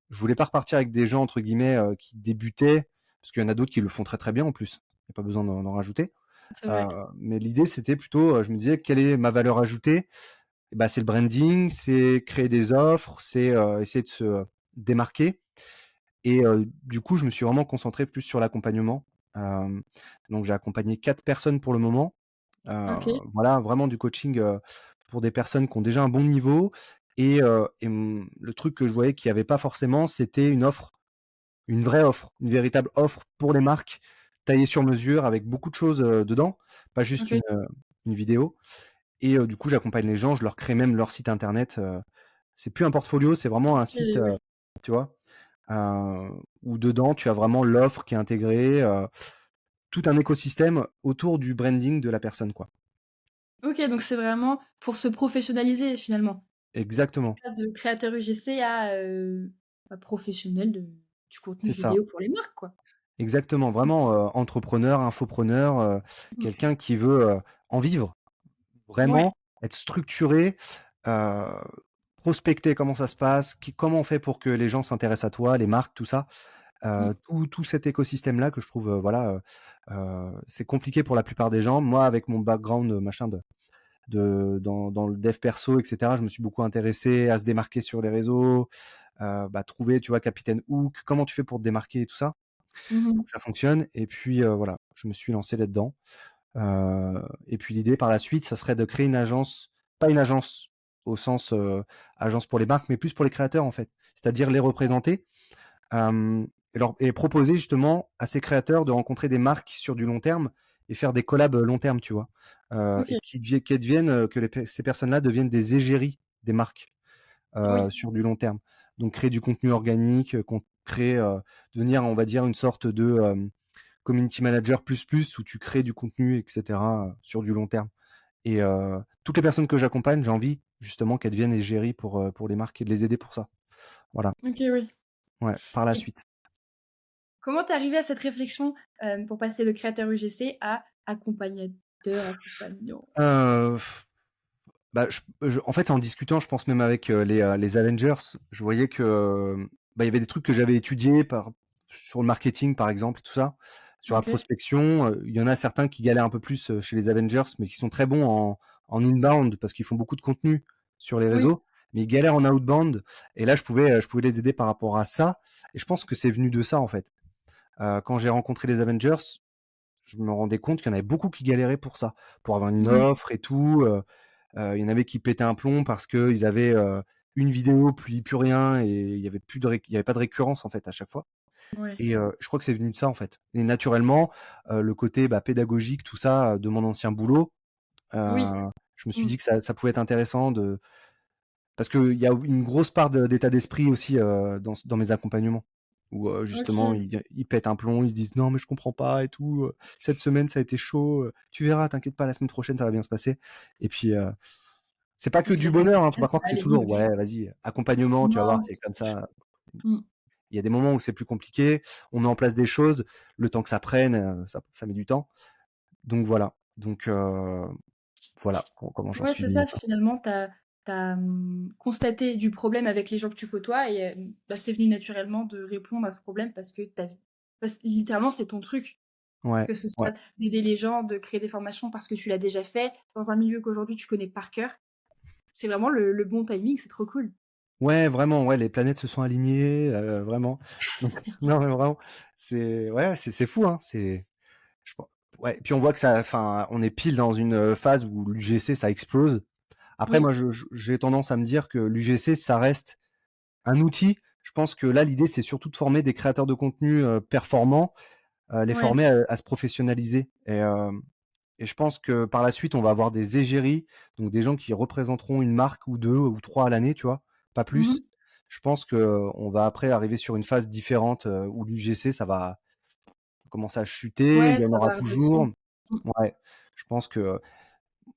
Je voulais pas repartir avec des gens entre guillemets, qui débutaient, parce qu'il y en a d'autres qui le font très, très bien en plus. Il y a pas besoin d'en rajouter. C'est Heu, vrai. mais l'idée, c'était plutôt, je me disais: «Quelle est ma valeur ajoutée?» Et bah, c'est le branding, c'est créer des offres, c'est, essayer de se démarquer et du coup, je me suis vraiment concentré plus sur l'accompagnement. Donc j'ai accompagné 4 personnes pour le moment. Heu, OK. voilà, vraiment du coaching, pour des personnes qui ont déjà un bon niveau le truc que je voyais qu'il y avait pas forcément, c'était une offre, une vraie offre, une véritable offre pour les marques, taillée sur mesure avec beaucoup de choses, dedans, pas juste OK. une vidéo et du coup, j'accompagne les gens, je leur crée même leur site internet, c'est plus un portfolio, c'est vraiment un site, Et oui. tu vois? Heu, où dedans, tu as vraiment l'offre qui est intégrée, tout un écosystème autour du branding de la personne, quoi. OK, donc c'est vraiment pour se professionnaliser finalement. Tu Exactement, passes de créateur UGC à, professionnel de du contenu c'est ça. vidéo pour les marques, quoi. Exactement, vraiment, entrepreneur, infopreneur, Mmh. quelqu'un qui veut, en vivre. Ouais. Vraiment être structuré, heu, prospecter comment ça se passe, comment on fait pour que les gens s'intéressent à toi, les marques, tout ça. Mmh. Tout cet écosystème-là que je trouve, voilà, c'est compliqué pour la plupart des gens. Moi, avec mon background, machin dans le dev perso et cetera, je me suis beaucoup intéressé à se démarquer sur les réseaux, bah, trouver, tu vois, Capitaine Hook, comment tu fais pour te démarquer et tout ça, Mmh mh. pour que ça fonctionne et puis, voilà, je me suis lancé là-dedans. Et puis l'idée par la suite, ça serait de créer une agence, pas une agence au sens, agence pour les marques, mais plus pour les créateurs, en fait. C'est-à-dire les représenter, et proposer justement à ces créateurs de rencontrer des marques sur du long terme et faire des collabs, long terme, tu vois? Et OK. qui deviennent, que ces personnes-là deviennent des égéries des marques, Oui. sur du long terme. Donc créer du contenu organique, devenir, on va dire, une sorte de, community manager plus plus où tu crées du contenu et cetera, sur du long terme et toutes les personnes que j'accompagne, j'ai envie justement qu'elles deviennent égéries pour les marques et de les aider pour ça. Voilà, OK, oui. ouais, par la Et suite. comment tu es arrivé à cette réflexion, pour passer de créateur UGC à accompagnateur, accompagnant? Heu, bah, en fait, en discutant, je pense même avec, les Avengers, je voyais que, bah, il y avait des trucs que j'avais étudiés sur le marketing, par exemple, tout ça, sur la OK. prospection, il y en a certains qui galèrent un peu plus, chez les Avengers, mais qui sont très bons en inbound parce qu'ils font beaucoup de contenu sur les Oui. réseaux, mais ils galèrent en outbound et là, je pouvais les aider par rapport à ça et je pense que c'est venu de ça, en fait. Quand j'ai rencontré les Avengers, je me rendais compte qu'il y en avait beaucoup qui galéraient pour ça, pour avoir une Mmh. offre et tout, il y en avait qui pétaient un plomb parce qu'ils avaient, une vidéo puis plus rien et il y avait pas de récurrence, en fait, à chaque fois Ouais. et je crois que c'est venu de ça, en fait. Et naturellement, le côté, bah, pédagogique, tout ça, de mon ancien boulot, Oui. je me suis Mmh. dit que ça pouvait être intéressant de parce qu'il y a une grosse part d'état d'esprit aussi dans mes accompagnements. Où justement, OK. ils pètent un plomb, ils se disent non, mais je comprends pas et tout. Cette semaine, ça a été chaud. Tu verras, t'inquiète pas, la semaine prochaine, ça va bien se passer. Et puis, c'est pas que Et puis du la semaine bonheur, hein, faut prochaine, pas croire que ça c'est allait toujours mieux. ouais, vas-y, accompagnement, tu vas voir, Non, c'est c'est comme ça. mmh. Il y a des moments où c'est plus compliqué, on met en place des choses, le temps que ça prenne, ça met du temps. Donc voilà. Donc voilà comment j'en Ouais, suis c'est venu à ça, ça. finalement, tu as constaté du problème avec les gens que tu côtoies et bah, c'est venu naturellement de répondre à ce problème parce que tu parce littéralement, c'est ton truc. Ouais, Que ce ouais. soit d'aider les gens, de créer des formations parce que tu l'as déjà fait, dans un milieu qu'aujourd'hui tu connais par cœur. C'est vraiment le bon timing, c'est trop cool. Ouais, vraiment, ouais, les planètes se sont alignées, vraiment. Donc non, mais vraiment, c'est ouais, c'est fou, hein, je pen ouais, puis on voit que ça enfin, on est pile dans une, phase où l'UGC, ça explose. Après moi, Oui, j'ai tendance à me dire que l'UGC, ça reste un outil. Je pense que là, l'idée, c'est surtout de former des créateurs de contenu, performants, les ouais, former à se professionnaliser et je pense que par la suite, on va avoir des égéries, donc des gens qui représenteront une marque ou 2 ou 3 à l'année, tu vois? Pas mmh, plus. Je pense qu'on va après arriver sur une phase différente, où l'UGC, ça va commencer à chuter, il ouais, y en ça aura va redescendre. toujours. Mmh, Ouais, je pense que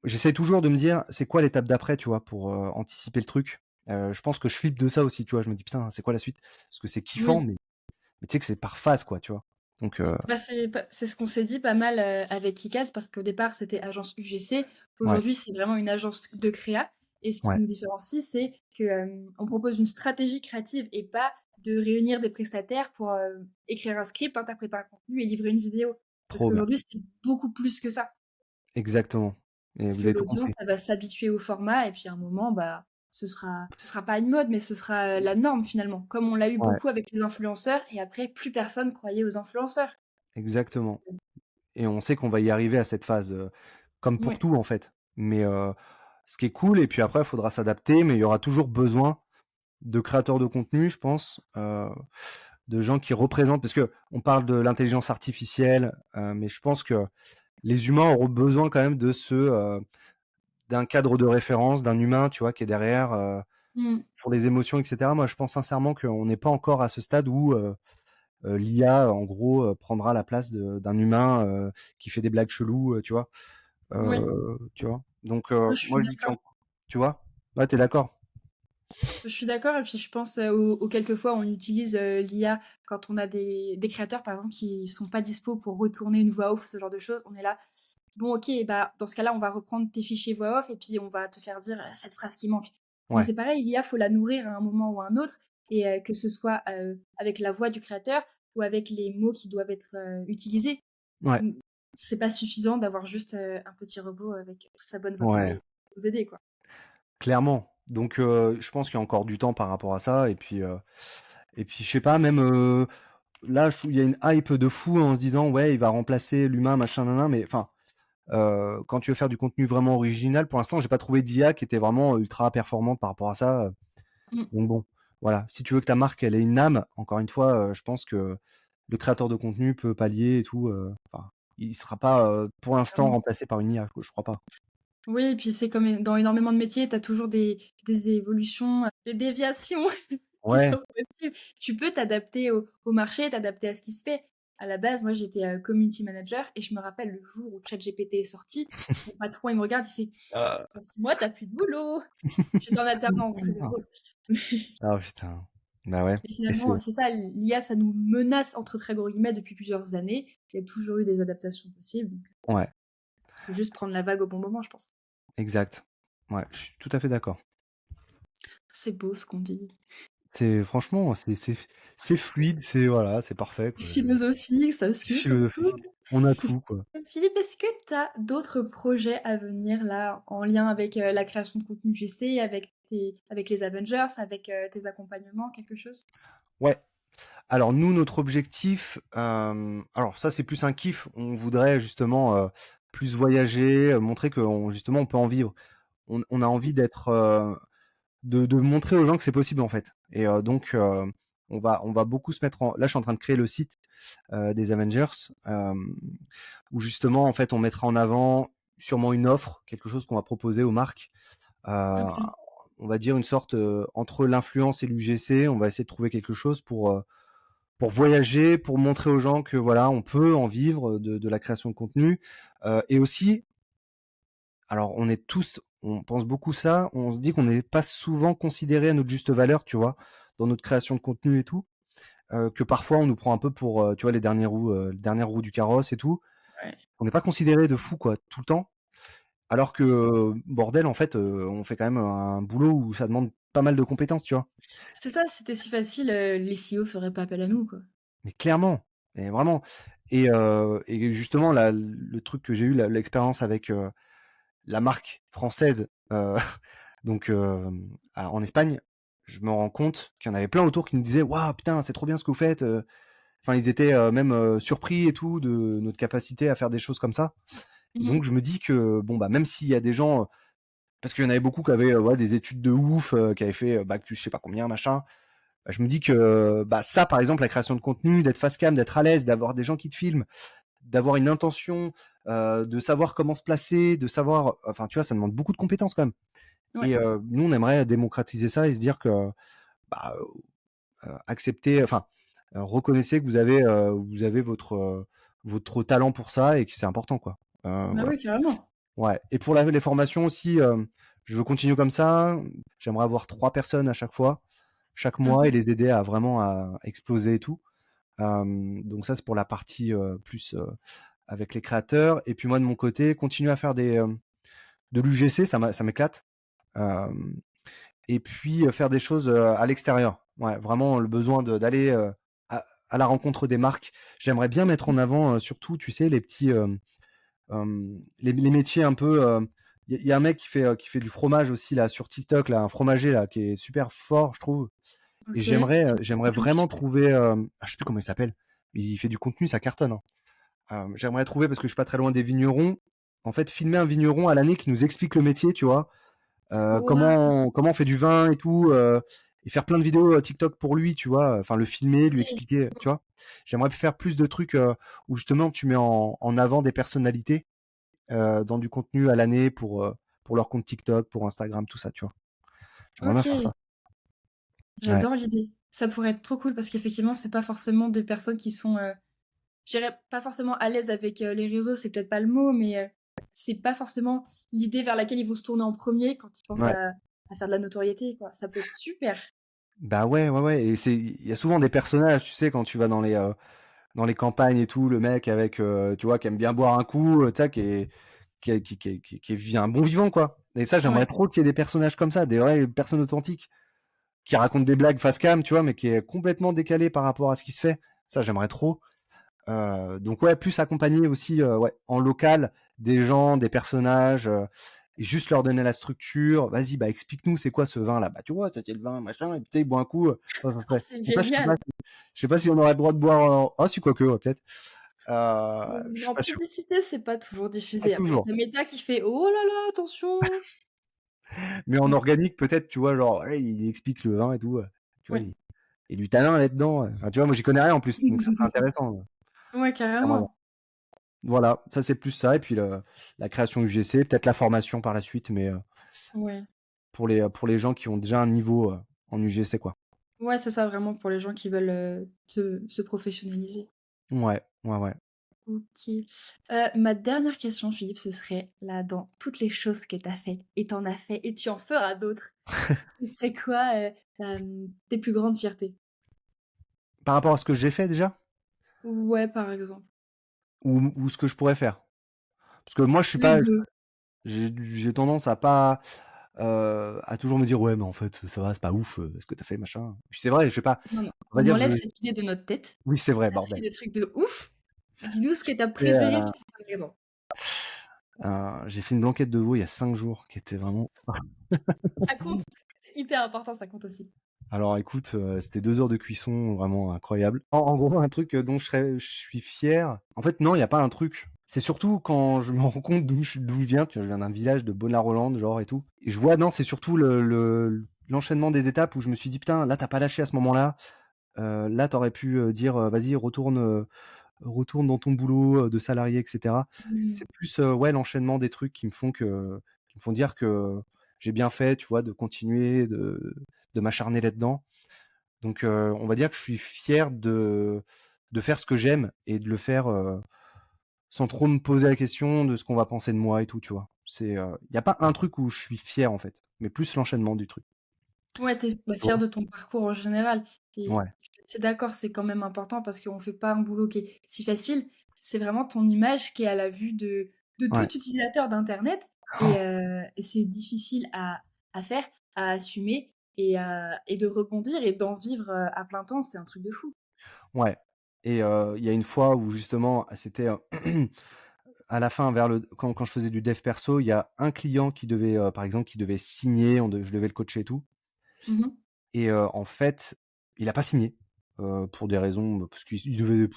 j'essaie toujours de me dire: «C'est quoi l'étape d'après?» tu vois? Pour, anticiper le truc. Je pense que je flippe de ça aussi, tu vois? Je me dis: «Putain, c'est quoi la suite?» Parce que c'est kiffant, oui. mais tu sais que c'est par phase, quoi, tu vois? Donc Bah, c'est ce qu'on s'est dit pas mal, avec Icad parce qu'au départ, c'était agence UGC. ouais, Aujourd'hui, c'est vraiment une agence de créa et ce qui ouais, nous différencie, c'est que, on propose une stratégie créative et pas de réunir des prestataires pour, écrire un script, interpréter un contenu et livrer une vidéo. Parce trop bien. qu'aujourd'hui, c'est beaucoup plus que ça. Exactement et Parce vous que avez tout l'audience, compris. elle va s'habituer au format et puis à un moment, bah, ce sera pas une mode, mais ce sera, la norme finalement. Comme on l'a eu Ouais, beaucoup avec les influenceurs et après plus personne croyait aux influenceurs. exactement. Et on sait qu'on va y arriver à cette phase, comme pour Ouais. tout en fait. Mais ce qui est cool et puis après il faudra s'adapter, mais il y aura toujours besoin de créateurs de contenu, je pense, de gens qui représentent parce qu'on parle de l'intelligence artificielle, mais je pense que les humains auront besoin quand même d'un cadre de référence, d'un humain, tu vois, qui est derrière, Mmh. sur les émotions et cetera. Moi, je pense sincèrement qu'on n'est pas encore à ce stade où, l'IA en gros, prendra la place d'un humain, qui fait des blagues cheloues, tu vois? Oui. Tu vois? Donc Je suis moi je dis d'accord. qu'on tu vois? Ouais, tu d'accord? Je suis d'accord et puis je pense, aux quelquefois on utilise, l'IA quand on a des créateurs par exemple qui sont pas dispo pour retourner une voix off, ce genre de choses. On est là: «Bon OK, bah, dans ce cas-là, on va reprendre tes fichiers voix off et puis on va te faire dire, cette phrase qui manque». Mais Ouais, c'est pareil, l'IA, faut la nourrir à un moment ou à un autre et que ce soit, avec la voix du créateur ou avec les mots qui doivent être, utilisés. ouais, Mmh, c'est pas suffisant d'avoir juste, un petit robot avec toute sa bonne ouais, volonté pour vous aider, quoi. clairement. Donc je pense qu'il y a encore du temps par rapport à ça et puis je sais pas même, là je trouve il y a une hype de fou en se disant: «Ouais, il va remplacer l'humain machin nin nin», mais enfin, quand tu veux faire du contenu vraiment original, pour l'instant j'ai pas trouvé d'IA qui était vraiment ultra performante par rapport à ça, Mmh, donc bon, voilà. Si tu veux que ta marque elle ait une âme, encore une fois, je pense que le créateur de contenu peut pallier et tout, enfin, il sera pas, pour l'instant clairement. remplacé par une IA, quoi, je crois pas. Oui et puis c'est comme dans énormément de métiers, tu as toujours des évolutions, des déviations qui Ouais. sont possibles. Tu peux t'adapter au marché, t'adapter à ce qui se fait. À la base, moi, j'étais, community manager et je me rappelle le jour où ChatGPT est sorti, mon patron, il me regarde, il fait: Heu, «Dans 6 mois, tu plus de boulot». J'étais en alternance, donc c'était drôle. Ah putain. Bah ouais Mais et c'est finalement, c'est ça, l'IA, ça nous «menace» entre très gros guillemets depuis plusieurs années. Il y a toujours eu des adaptations possibles, donc ouais, faut juste prendre la vague au bon moment, je pense. exact. Ouais, je suis tout à fait d'accord. C'est beau ce qu'on dit. C'est franchement, c'est fluide, c'est voilà, c'est parfait, quoi. Philosophique, ça C'est suit, c'est cool. philosophique. On a tout, quoi. Philippe, est-ce que tu as d'autres projets à venir là, en lien avec, la création de contenu GC, avec les Avengers, avec, tes accompagnements, quelque chose? Ouais. Alors nous, notre objectif, alors ça, c'est plus un kiff. On voudrait justement, plus voyager, montrer qu'on justement, on peut en vivre. On a envie d'être, de montrer aux gens que c'est possible, en fait et donc on va beaucoup se mettre en. Là, je suis en train de créer le site des Avengers, où justement, en fait, on mettra en avant sûrement une offre, quelque chose qu'on va proposer aux marques. Euh, OK. on va dire une sorte entre l'influence et l'UGC, on va essayer de trouver quelque chose pour voyager, pour montrer aux gens que voilà, on peut en vivre de la création de contenu. Et aussi, alors on pense beaucoup ça, on se dit qu'on n'est pas souvent considéré à notre juste valeur, tu vois, dans notre création de contenu et tout, que parfois on nous prend un peu pour, tu vois, les dernières roues du carrosse et tout. Ouais. On n'est pas considéré de fou, quoi, tout le temps. Alors que, bordel, en fait, on fait quand même un boulot où ça demande pas mal de compétences, tu vois. C'est ça, si c'était si facile, les CEO feraient pas appel à nous, quoi. Mais clairement, mais vraiment. Et justement, là, le truc que j'ai eu, l'expérience avec la marque française, donc en Espagne, je me rends compte qu'il y en avait plein autour qui nous disaient waouh, putain, c'est trop bien ce que vous faites. Enfin, ils étaient même surpris et tout de notre capacité à faire des choses comme ça. Et Mmh. donc, je me dis que, bon, bah, même s'il y a des gens, parce qu'il y en avait beaucoup qui avaient ouais, des études de ouf, qui avaient fait bac plus je sais pas combien, machin, bah, je me dis que bah, ça, par exemple, la création de contenu, d'être face cam, d'être à l'aise, d'avoir des gens qui te filment, d'avoir une intention, de savoir comment se placer, de savoir, enfin, tu vois, ça demande beaucoup de compétences quand même. Ouais. Et nous, on aimerait démocratiser ça et se dire que, bah, accepter, enfin, reconnaissez que vous avez votre talent pour ça et que c'est important, quoi. Bah Voilà. oui, carrément. Ouais. Et pour les formations aussi, je veux continuer comme ça. J'aimerais avoir 3 personnes à chaque fois, chaque mois, et OK. les aider à vraiment à exploser et tout. Donc ça, c'est pour la partie plus avec les créateurs. Et puis moi, de mon côté, continuer à faire de l'UGC, ça m'éclate. Euh, et puis faire des choses à l'extérieur. Ouais, vraiment le besoin d'aller à la rencontre des marques. J'aimerais bien mettre en avant surtout, tu sais, les petits, les métiers un peu. Il y a un mec qui fait du fromage aussi là sur TikTok, là, un fromager là qui est super fort, je trouve. Et OK. j'aimerais Plus qui vraiment fait trouver, je sais plus comment il s'appelle. Il fait du contenu, ça cartonne, hein. J'aimerais trouver parce que je suis pas très loin des vignerons. En fait, filmer un vigneron à l'année qui nous explique le métier, tu vois, waouh! comment on fait du vin et tout, et faire plein de vidéos TikTok pour lui, tu vois, enfin le filmer, lui OK. expliquer, tu vois. J'aimerais faire plus de trucs où justement tu mets en avant des personnalités dans du contenu à l'année pour leur compte TikTok, pour Instagram, tout ça, tu vois. J'aimerais bien faire OK. ça. Ouais, J'adore l'idée. Ça pourrait être trop cool parce qu'effectivement, c'est pas forcément des personnes qui sont, je dirais pas forcément à l'aise avec, les réseaux, c'est peut-être pas le mot, mais, c'est pas forcément l'idée vers laquelle ils vont se tourner en premier quand ils pensent ouais. à faire de la notoriété, quoi. Ça peut être super. Bah ouais, ouais, ouais. Et il y a souvent des personnages, tu sais, quand tu vas dans les campagnes et tout, le mec avec, tu vois, qui aime bien boire un coup, tu sais, qui est un bon vivant, quoi. Et ça, j'aimerais Ouais. trop qu'il y ait des personnages comme ça, des vraies personnes authentiques, qui racontent des blagues face cam, tu vois, mais qui est complètement décalé par rapport à ce qui se fait. Ça, j'aimerais trop. Donc ouais, plus accompagner aussi, ouais, en local, des gens, des personnages, et juste leur donner la structure. Vas-y, bah explique-nous, c'est quoi ce vin là? Bah tu vois, ça c'est le vin, machin, et puis tu sais, ils boivent un coup. Ça Oh, serait. c'est Donc là, génial! je sais pas si on aurait le droit de boire. Ah si, quoique, ouais, peut-être. Je suis En pas sûr. publicité, c'est pas toujours Pas diffusé. Après, toujours. tu Meta qui fait: «Oh là là, attention!» Mais en Mmh, organique, peut-être, tu vois, genre, ouais, il explique le vin et tout. Tu vois, ouais. il y a du tanin là-dedans. Enfin, tu vois, moi, j'y connais rien en plus, donc ça serait intéressant. Ouais, Vraiment. carrément. Voilà, ça c'est plus ça. Et puis la création UGC, peut-être la formation par la suite, mais Ouais. pour les gens qui ont déjà un niveau en UGC, quoi. Ouais, c'est ça, vraiment pour les gens qui veulent, se professionnaliser. Ouais, ouais, ouais. OK. Ma dernière question, Philippe, ce serait, là, dans toutes les choses que tu as faites et tu en as fait et tu en feras d'autres, ce serait quoi, tes plus grandes fiertés? Par rapport à ce que j'ai fait déjà, Ouais, par exemple. ou ce que je pourrais faire. Parce que moi, je suis Les pas, 2. j'ai tendance à pas, à toujours me dire ouais, mais en fait, ça va, c'est pas ouf, ce que t'as fait, machin. Puis c'est vrai, je sais pas. Non, non, On va on dire, enlève cette idée de notre tête. oui, c'est vrai, Tu as fait bordel. des trucs de ouf. Dis-nous ce que tu as Et, préféré faire, par exemple. j'ai fait une blanquette de veau il y a 5 jours qui était vraiment. Ça compte, c'est hyper important, ça compte aussi. Alors écoute, c'était 2 heures de cuisson vraiment incroyable. En gros, un truc, dont je suis fier, en fait, non, il y a pas un truc. C'est surtout quand je me rends compte d'où je viens, tu vois? Je viens d'un village de Bonar-Rolande, genre et tout. Et je vois non, c'est surtout l'enchaînement des étapes où je me suis dit: «Putain, là, tu pas lâché à ce moment-là, là, tu aurais pu, dire, «Vas-y, retourne dans ton boulot, de salarié» et cetera. Mmh. C'est plus, ouais, l'enchaînement des trucs qui me font dire que j'ai bien fait, tu vois, de continuer, de m'acharner là-dedans. Donc, on va dire que je suis fier de faire ce que j'aime et de le faire, sans trop me poser la question de ce qu'on va penser de moi et tout, tu vois? Il y a pas un truc où je suis fier, en fait, mais plus l'enchaînement du truc. Ouais, tu es, bah, Tu vois? fière de ton parcours en général et Ouais, je suis assez d'accord, c'est quand même important parce qu'on fait pas un boulot qui est si facile. C'est vraiment ton image qui est à la vue de tout ouais. utilisateur d'internet et c'est difficile à faire, à assumer et de rebondir et d'en vivre, à plein temps, c'est un truc de fou. Ouais, et il y a une fois où justement, c'était, à la fin vers le quand je faisais du dev perso, il y a un client qui devait, par exemple, qui devait signer, je devais le coacher et tout, Mmh mh. et en fait, il a pas signé, pour des raisons, parce qu'il devait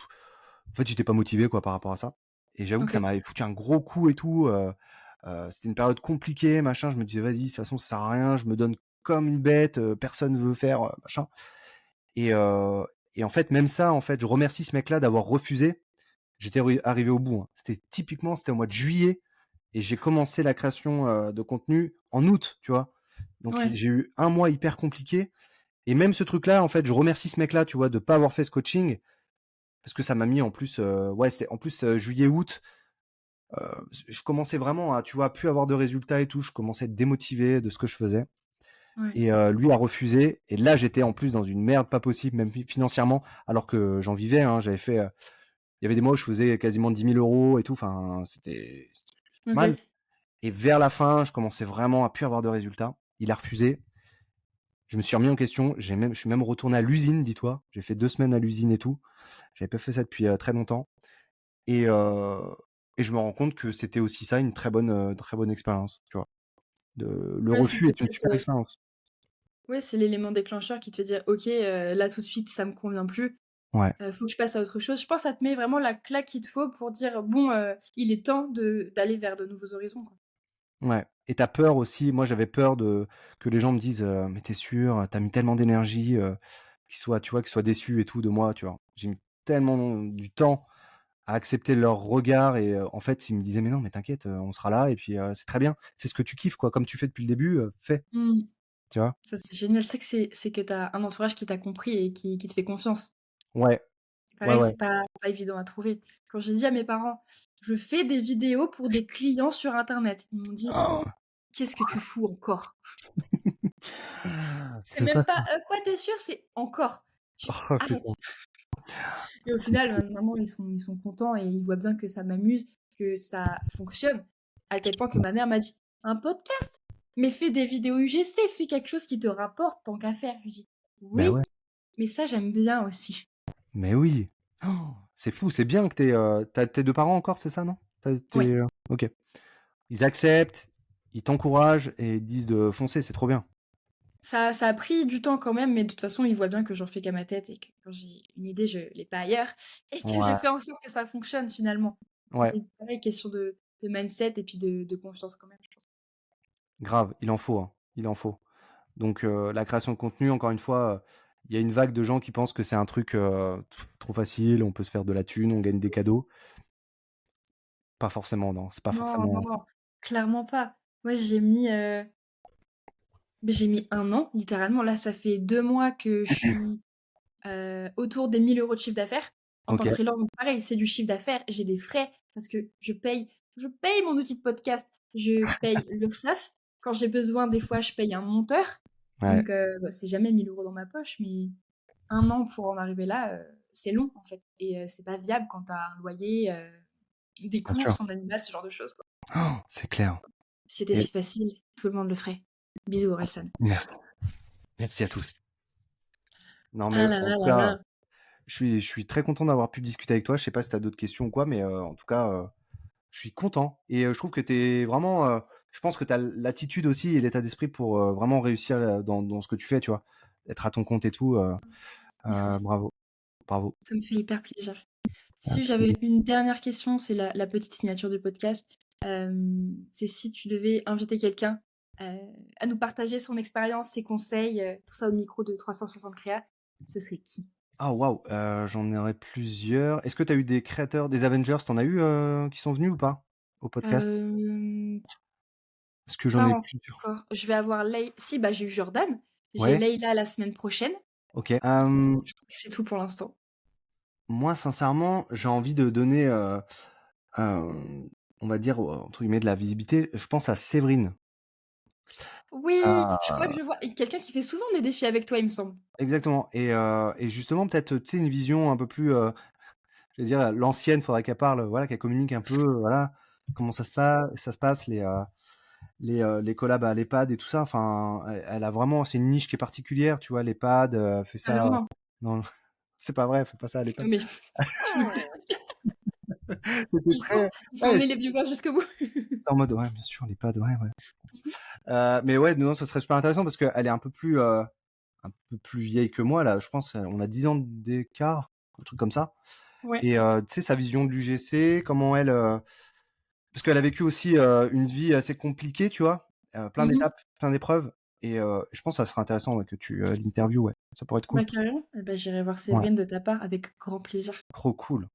en fait, il était pas motivé, quoi, par rapport à ça, et j'avoue que ça OK. m'avait foutu un gros coup et tout, c'était une période compliquée, machin. Je me disais: «Vas-y, de toute façon, ça sert à rien, je me donne comme une bête, personne veut faire, machin», et heu et en fait, même ça, en fait, je remercie ce mec-là d'avoir refusé. J'étais arrivé au bout, hein. C'était au mois de juillet, et j'ai commencé la création, de contenu en août, tu vois? Donc Ouais, j'ai eu un mois hyper compliqué, et même ce truc-là, en fait, je remercie ce mec-là, tu vois, de pas avoir fait ce coaching, parce que ça m'a mis en plus, ouais, c'était en plus, juillet-août, je commençais vraiment à, tu vois, à plus avoir de résultats et tout. Je commençais à être démotivé de ce que je faisais, ouais. et lui a refusé, et là, j'étais en plus dans une merde pas possible, même financièrement, alors que j'en vivais, hein. J'avais fait, il y avait des mois où je faisais quasiment 10 000 € et tout. Enfin, c'était mal. OK. Et vers la fin, je commençais vraiment à plus avoir de résultats. Il a refusé. Je me suis remis en question. Je suis même retourné à l'usine, dis-toi. J'ai fait 2 semaines à l'usine et tout. J'avais pas fait ça depuis très longtemps. Et, euh, et je me rends compte que c'était aussi ça, une très bonne expérience. Tu vois. Le Ouais, c'est refus est une peut-être, super expérience. ouais, c'est l'élément déclencheur qui te fait dire: «OK, là tout de suite ça me convient plus, Ouais, faut que je passe à autre chose». Je pense que ça te met vraiment la claque qu'il te faut pour dire: «Bon, il est temps de d'aller vers de nouveaux horizons, quoi». ouais. Et t'as peur aussi. Moi, j'avais peur que les gens me disent, mais t'es sûr, t'as mis tellement d'énergie, tu vois, qu'ils soient déçus et tout de moi, tu vois. J'ai mis tellement du temps à accepter leur regard, et en fait, ils me disaient: «Mais non, mais t'inquiète, on sera là, et puis, c'est très bien. Fais ce que tu kiffes, quoi, comme tu fais depuis le début, fais», Mmh. tu vois? Ça, c'est génial. C'est que tu as un entourage qui t'a compris et qui te fait confiance. Ouais, ouais, Pareil, ouais. c'est pas évident à trouver. Quand j'ai dit à mes parents: «Je fais des vidéos pour des clients sur internet», ils m'ont dit: Oh, «Oh, qu'est-ce que tu fous encore?» C'est c'est pas même pas: ça. Quoi, tu sûr?» C'est: «Encore». Tu Oh arrête. putain, Et au final, maintenant, ils sont contents et ils voient bien que ça m'amuse, que ça fonctionne. À tel point que ma mère m'a dit: «Un podcast? Mais fais des vidéos UGC, fais quelque chose qui te rapporte tant qu'à faire». Je lui dis: bah, ouais, «Oui, mais ça, j'aime bien aussi». mais oui. Oh, c'est fou, c'est bien que tu tes 2 parents encore, c'est ça, non? Tu Oui. OK. Ils acceptent, ils t'encouragent et ils te disent de foncer, c'est trop bien. Ça a pris du temps quand même, mais de toute façon, ils voient bien que j'en fais qu'à ma tête et que quand j'ai une idée, je l'ai pas ailleurs et que je Ouais, fais en sorte que ça fonctionne finalement. ouais, C'est pareil, question de mindset et puis de confiance quand même, je pense. grave, il en faut, hein, il en faut. Donc, la création de contenu, encore une fois, il y a une vague de gens qui pensent que c'est un truc, trop facile, on peut se faire de la thune, on gagne des cadeaux. Pas forcément, non, c'est pas Non, non, forcément. non, clairement pas. Moi, j'ai mis 1 an littéralement. Là, ça fait 2 mois que je suis, autour des 1 000 € de chiffre d'affaires en tant OK, que freelance. Donc pareil, c'est du chiffre d'affaires, j'ai des frais parce que je paye mon outil de podcast, je paye l'URSSAF. Quand j'ai besoin, des fois, je paye un monteur. ouais, Donc bah, c'est jamais 1 000 € dans ma poche, mais 1 an pour en arriver là, c'est long en fait et c'est pas viable quand tu as un loyer, des bien sûr. courses, ton animal, ce genre de choses, quoi. Oh, c'est clair. Si c'était Et si facile, tout le monde le ferait. Bisous Orelsan. merci. Merci à tous. Non, mais Ah là en là tout là cas, là. je suis très content d'avoir pu discuter avec toi. Je sais pas si tu as d'autres questions ou quoi, mais en tout cas, je suis content, et je trouve que tu es vraiment, je pense que tu as l'attitude aussi et l'état d'esprit pour, vraiment réussir, dans ce que tu fais, tu vois? Être à ton compte et tout, Merci, bravo, bravo. ça me fait hyper plaisir. Si Merci. j'avais une dernière question, c'est la petite signature du podcast. C'est si tu devais inviter quelqu'un, heu, à nous partager son expérience, ses conseils, tout ça au micro de 360 Créa, ce serait qui? Ah waouh, j'en aurais plusieurs. Est-ce que tu as eu des créateurs des Avengers, tu en as eu, qui sont venus ou pas? Au podcast? Hem, Parce que j'en Pas ai plusieurs. encore. Je vais avoir si, bah, j'ai eu Jordan, j'ai Ouais, Leïla la semaine prochaine. OK. Hem, Je crois que c'est tout pour l'instant. Moi sincèrement, j'ai envie de donner, hem, on va dire, entre guillemets «de la visibilité». Je pense à Séverine. Oui, je crois que Heu, je vois et quelqu'un qui fait souvent des défis avec toi, il me semble. Exactement et justement peut-être, tu sais, une vision un peu plus, j'allais dire l'ancienne, faudrait qu'elle parle, voilà, qu'elle communique un peu, voilà, comment ça se passe les collabs à l'EHPAD et tout ça. Enfin, elle a vraiment c'est une niche qui est particulière, tu vois? L'EHPAD, elle fait ça Carrément. dans c'est pas vrai, elle fait pas ça à l'EHPAD. Mais C'était très il faut ouais, emmener les viewers jusqu'au bout. en mode ouais, bien sûr, l'EHPAD, ouais, ouais. Mmh. Mais ouais, non, ça serait super intéressant parce qu'elle est un peu plus vieille que moi là, je pense, on a 10 ans d'écart, un truc comme ça Ouais. et tu sais, sa vision de l'UGC, comment elle, parce qu'elle a vécu aussi, une vie assez compliquée, tu vois? Plein Mmh mh. d'étapes, plein d'épreuves et je pense que ça serait intéressant, ouais, que tu, l'interviewes, ouais. Ça pourrait être cool. Bah, carrément. Et bah, j'irai voir Ouais, Séverine de ta part avec grand plaisir. trop cool,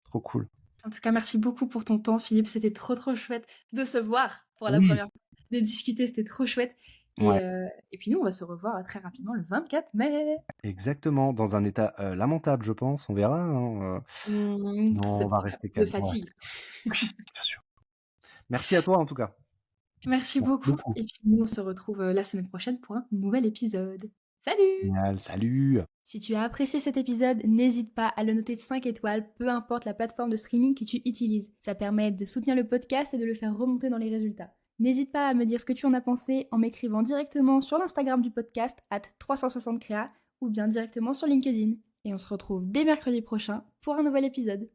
trop cool. En tout cas, merci beaucoup pour ton temps, Philippe. C'était trop, trop chouette de se voir pour la Oui, première fois, de discuter, c'était trop chouette ouais, et puis nous, on va se revoir, très rapidement le 24 mai. exactement, dans un état, lamentable, je pense, on verra, hein, non, on C'est va pas grave, rester de calme, ouais. fatigue. Oui, bien sûr. Merci à toi, en tout cas. Merci Merci beaucoup beaucoup. et puis nous, on se retrouve, la semaine prochaine pour un nouvel épisode. Salut! Génial, salut! Si tu as apprécié cet épisode, n'hésite pas à le noter 5 étoiles, peu importe la plateforme de streaming que tu utilises. Ça permet de soutenir le podcast et de le faire remonter dans les résultats. N'hésite pas à me dire ce que tu en as pensé en m'écrivant directement sur l'Instagram du podcast @360crea ou bien directement sur LinkedIn. Et on se retrouve dès mercredi prochain pour un nouvel épisode.